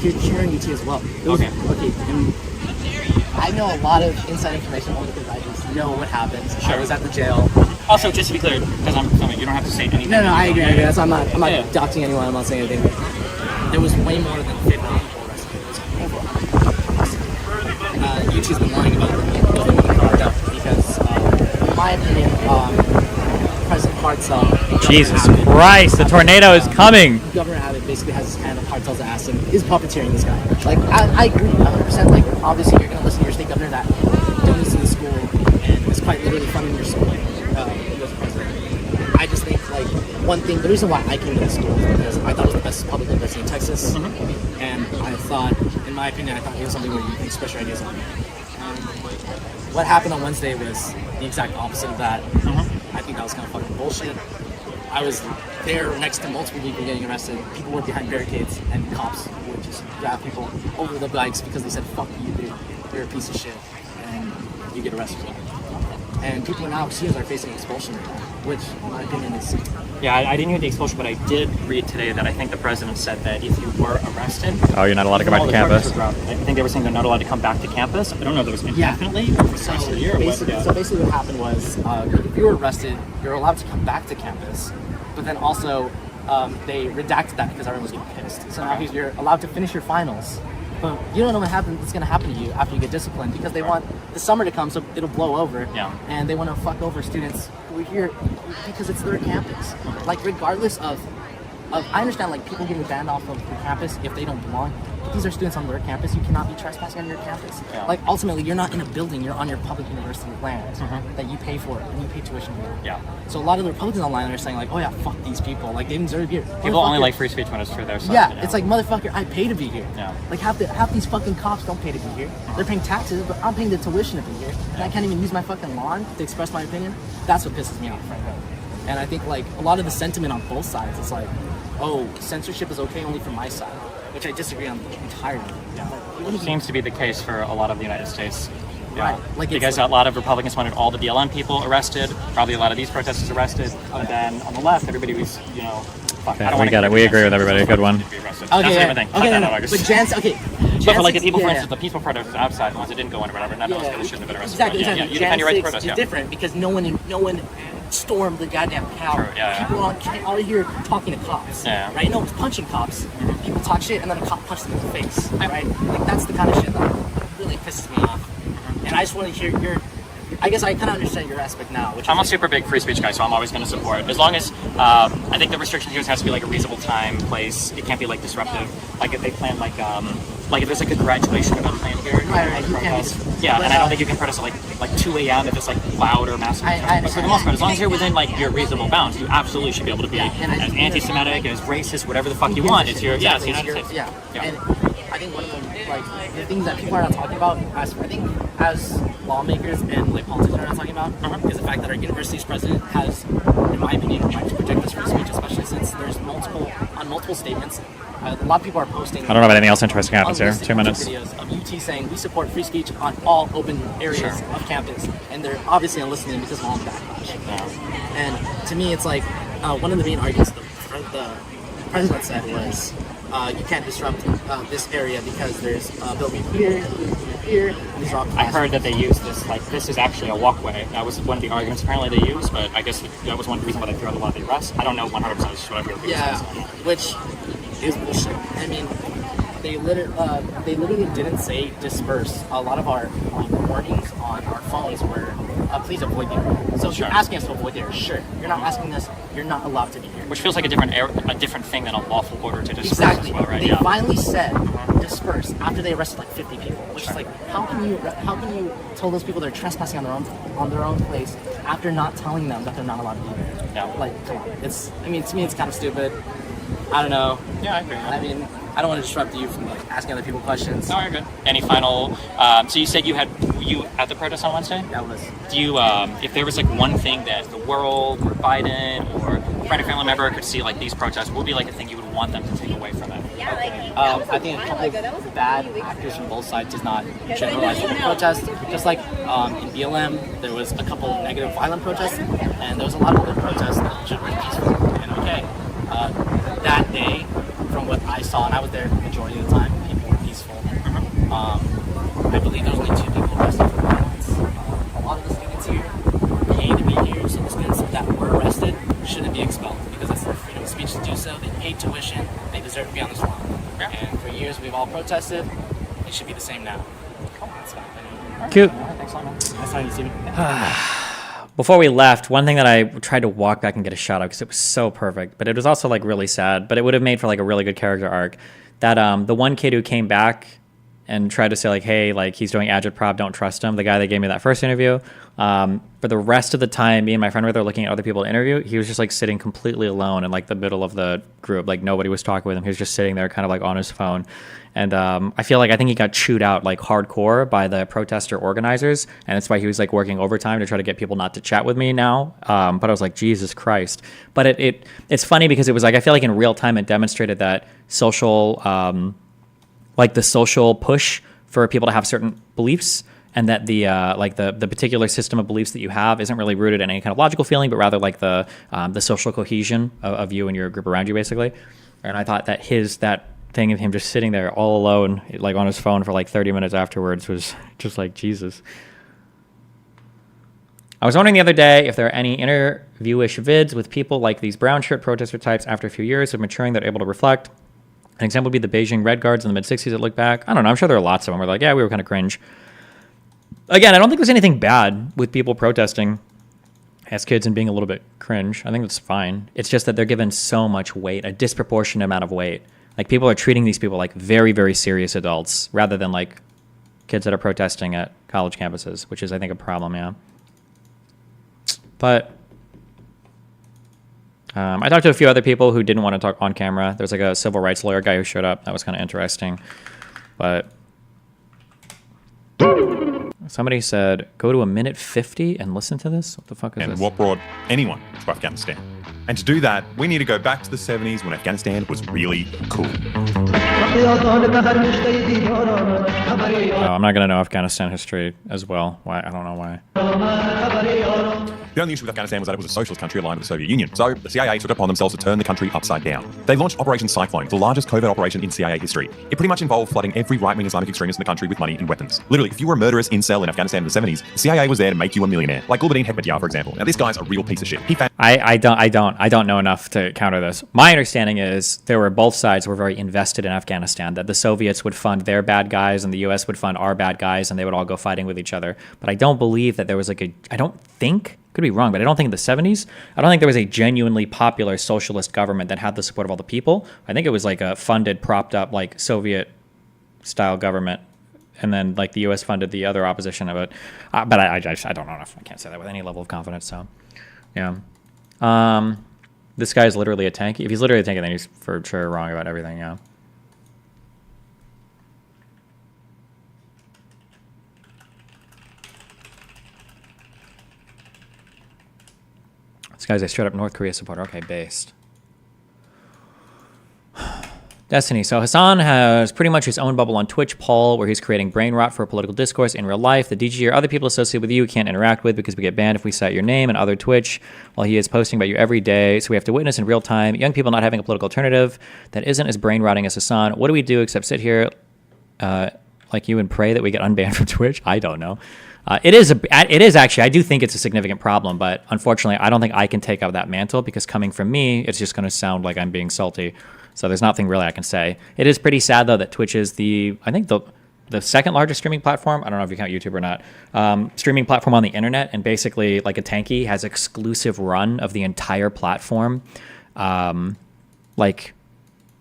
here in UT as well. Okay. And I know a lot of inside information only because I just know what happens. Sure. I was at the jail. Also, just to be clear, because I'm you don't have to say anything. No, I agree. That's why I'm not doxing anyone. I'm not saying anything. There was way more than 50 people arrested. It was over 100. UT's been lying about it. Because, in my opinion, President Hartzell. Jesus Christ, the tornado is coming. Governor Abbott basically has his hand on Hartzell's ass and is puppeteering this guy. Like, I agree 100%. Like, obviously, you're going to listen to your state governor that donates to the school and is quite literally funding your school. U.S. president. I just think, like, one thing, the reason why I came to this school is because I thought it was the best public university in Texas. Mm-hmm. And I thought, in my opinion, it was something where you can express your ideas on. What happened on Wednesday was the exact opposite of that. I think that was kind of fucking bullshit. I was there next to multiple people getting arrested. People were behind barricades, and cops would just grab people over the bikes because they said, fuck you, dude. You're a piece of shit. And you get arrested. And people now, students are facing expulsion right now, which, in my opinion, is... Yeah, I didn't hear the expulsion, but I did read today that I think the president said that if you were arrested... Oh, you're not allowed to go back to campus? I think they were saying they're not allowed to come back to campus. I don't know if it was indefinitely or for the rest of the year. So basically what happened was, if you were arrested, you're allowed to come back to campus, but then also they redacted that because everyone was getting pissed. So now you're allowed to finish your finals, but you don't know what's going to happen to you after you get disciplined because they want the summer to come so it'll blow over. Yeah. And they want to fuck over students who are here because it's their campus. Like, regardless of I understand, like, people getting banned off of your campus if they don't belong. But these are students on their campus. You cannot be trespassing on your campus. Yeah. Like, ultimately, you're not in a building. You're on your public university land that you pay for and you pay tuition for. Yeah. So a lot of the Republicans online are saying, like, oh yeah, fuck these people. Like, they deserve here. People only like free speech when it's for their side. Yeah, it's like, motherfucker, I pay to be here. Yeah. Like, half these fucking cops don't pay to be here. They're paying taxes, but I'm paying the tuition to be here. And I can't even use my fucking lawn to express my opinion. That's what pisses me off right now. And I think, like, a lot of the sentiment on both sides is like, oh, censorship is okay only from my side, which I disagree on entirely. Yeah. It seems to be the case for a lot of the United States. Yeah. Right. Like, because a lot of Republicans wanted all the BLM people arrested, probably a lot of these protesters arrested, and then on the left, everybody was, fuck. Okay, we got it. We agree with everybody. Good one. Okay, but Jan's, but for like the people, for instance, the peaceful protesters outside, the ones that didn't go in or whatever, none of us shouldn't have been arrested. Exactly. Yeah, you defend your right to protest. It's different because no one stormed the goddamn Capitol. True, yeah. People are all here talking to cops. Yeah. Right? No one's punching cops. People talk shit and then a cop punches them in the face. Right? Like, that's the kind of shit that really pisses me off. And I just want to hear your I guess I kind of understand your aspect now. Which I'm a is super big free speech guy, so I'm always going to support. As long as I think the restriction here has to be like a reasonable time, place. It can't be like disruptive. Like if they plan like if there's like a graduation event planned here, Right, you can't be yeah, and I don't think you can protest at like 2 a.m. if it's like loud or massive. But for the most part, as long as you're within like your reasonable bounds, you absolutely should be able to be and as anti-Semitic, as racist, whatever the fuck you want. It's your it's the United States. Yeah. And I think one of the things that people are not talking about, as lawmakers and like politicians are not talking about, is the fact that our university's president has, in my opinion, tried to protect this free speech, especially since there's multiple statements. A lot of people are posting. I don't know if anything else interesting happens here. 2 minutes. Videos of UT saying we support free speech on all open areas of campus, and they're obviously not listening because of all the backlash. And to me, it's like one of the main arguments the president said was you can't disrupt this area because there's a building here, and these are all I heard that they used this is actually a walkway. That was one of the arguments apparently they used, but I guess that was one reason why they threw out a lot of the arrests. I don't know 100% what I heard. Yeah, which is bullshit. I mean, they literally didn't say disperse. A lot of our warnings on our phones were please avoid the area. So if you're asking us to avoid the area, sure. You're not asking us, you're not allowed to be here. Which feels like a different thing than a lawful order to disperse Exactly. as well, right? They finally said disperse after they arrested like 50 people, which is like how can you tell those people they're trespassing on their own place after not telling them that they're not allowed to be there? Yeah. Like, come on. To me it's kind of stupid. I don't know. Yeah, I agree. I mean, I don't want to disrupt you from like asking other people questions. No, you're good. Any final? So you said you at the protest on Wednesday? That was. Do you, if there was like one thing that the world or Biden or a friend or family member could see like these protests, what would be like a thing you would want them to take away from it? I think a couple of bad actors from both sides does not generalize the protest. Just like in BLM, there was a couple of negative violent protests, and there was a lot of other protests that should be peaceful and okay. That day, from what I saw, and I was there the majority of the time, people were peaceful. I believe there was only 2 people arrested for violence. A lot of the students here paid to be here, so the students that were arrested shouldn't be expelled because it's their freedom of speech to do so. They paid tuition, they deserve to be on this lawn. And for years we've all protested. It should be the same now. That's fine. Cute. Thanks a lot, man. Nice talking to you, Steven. Before we left, one thing that I tried to walk back and get a shout out because it was so perfect, but it was also like really sad, but it would have made for like a really good character arc. That the one kid who came back and tried to say like, hey, like he's doing agitprop, don't trust him. The guy that gave me that first interview. For the rest of the time, me and my friend were there looking at other people to interview. He was just like sitting completely alone in like the middle of the group. Like nobody was talking with him. He was just sitting there kind of like on his phone. And I think he got chewed out like hardcore by the protester organizers. And that's why he was like working overtime to try to get people not to chat with me now. But I was like, Jesus Christ. But it's funny because it was like, I feel like in real time it demonstrated that social, like the social push for people to have certain beliefs, and that the particular system of beliefs that you have isn't really rooted in any kind of logical feeling, but rather like the social cohesion of you and your group around you, basically. And I thought that that thing of him just sitting there all alone, like on his phone for like 30 minutes afterwards, was just like Jesus. I was wondering the other day if there are any interview-ish vids with people like these brown shirt protester types after a few years of maturing that are able to reflect. An example would be the Beijing Red Guards in the mid-'60s that look back. I don't know. I'm sure there are lots of them. We're like, yeah, we were kind of cringe. Again, I don't think there's anything bad with people protesting as kids and being a little bit cringe. I think that's fine. It's just that they're given so much weight, a disproportionate amount of weight. Like people are treating these people like very, very serious adults rather than like kids that are protesting at college campuses, which is, I think, a problem, yeah. But I talked to a few other people who didn't want to talk on camera. There's like a civil rights lawyer guy who showed up. That was kind of interesting. But somebody said, go to 1:50 and listen to this? What the fuck is this? And what brought anyone to Afghanistan? And to do that, we need to go back to the 70s when Afghanistan was really cool. Oh, I'm not going to know Afghanistan history as well. Why? I don't know why. The only issue with Afghanistan was that it was a socialist country aligned with the Soviet Union. So the CIA took it upon themselves to turn the country upside down. They launched Operation Cyclone, the largest covert operation in CIA history. It pretty much involved flooding every right-wing Islamic extremist in the country with money and weapons. Literally, if you were a murderous incel in Afghanistan in the 70s, the CIA was there to make you a millionaire. Like Gulbuddin Hekmatyar, for example. Now, this guy's a real piece of shit. I don't know enough to counter this. My understanding is there were both sides were very invested in Afghanistan, that the Soviets would fund their bad guys and the US would fund our bad guys, and they would all go fighting with each other. But I don't believe that there was could be wrong, but I don't think in the 70s, I don't think there was a genuinely popular socialist government that had the support of all the people. I think it was like a funded, propped up, like Soviet style government. And then like the US funded the other opposition of it. But I don't know enough. I can't say that with any level of confidence. So, yeah. This guy's literally a tank. If he's literally a tank, then he's for sure wrong about everything. Yeah. This guy's a straight up North Korea supporter. Okay, based. Destiny. So Hasan has pretty much his own bubble on Twitch, Paul, where he's creating brain rot for political discourse in real life. The DG or other people associated with you can't interact with because we get banned if we cite your name and other Twitch, while he is posting about you every day. So we have to witness in real time young people not having a political alternative that isn't as brain rotting as Hasan. What do we do except sit here like you and pray that we get unbanned from Twitch? I don't know. It is actually, I do think it's a significant problem, but unfortunately, I don't think I can take up that mantle because coming from me, it's just going to sound like I'm being salty. So there's nothing really I can say. It is pretty sad though that Twitch is the second largest streaming platform. I don't know if you count YouTube or not. Streaming platform on the internet, and basically like a tanky has exclusive run of the entire platform, like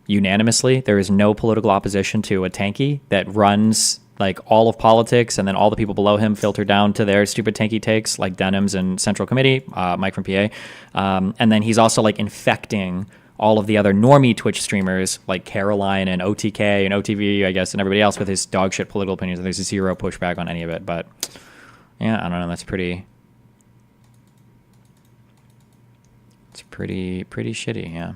unanimously. There is no political opposition to a tanky that runs like all of politics, and then all the people below him filter down to their stupid tanky takes, like Denham's and Central Committee, Mike from PA. And then he's also like infecting all of the other normie Twitch streamers like Caroline and OTK and OTV, I guess, and everybody else with his dog shit political opinions. And there's zero pushback on any of it. But yeah, I don't know. That's pretty shitty. Yeah.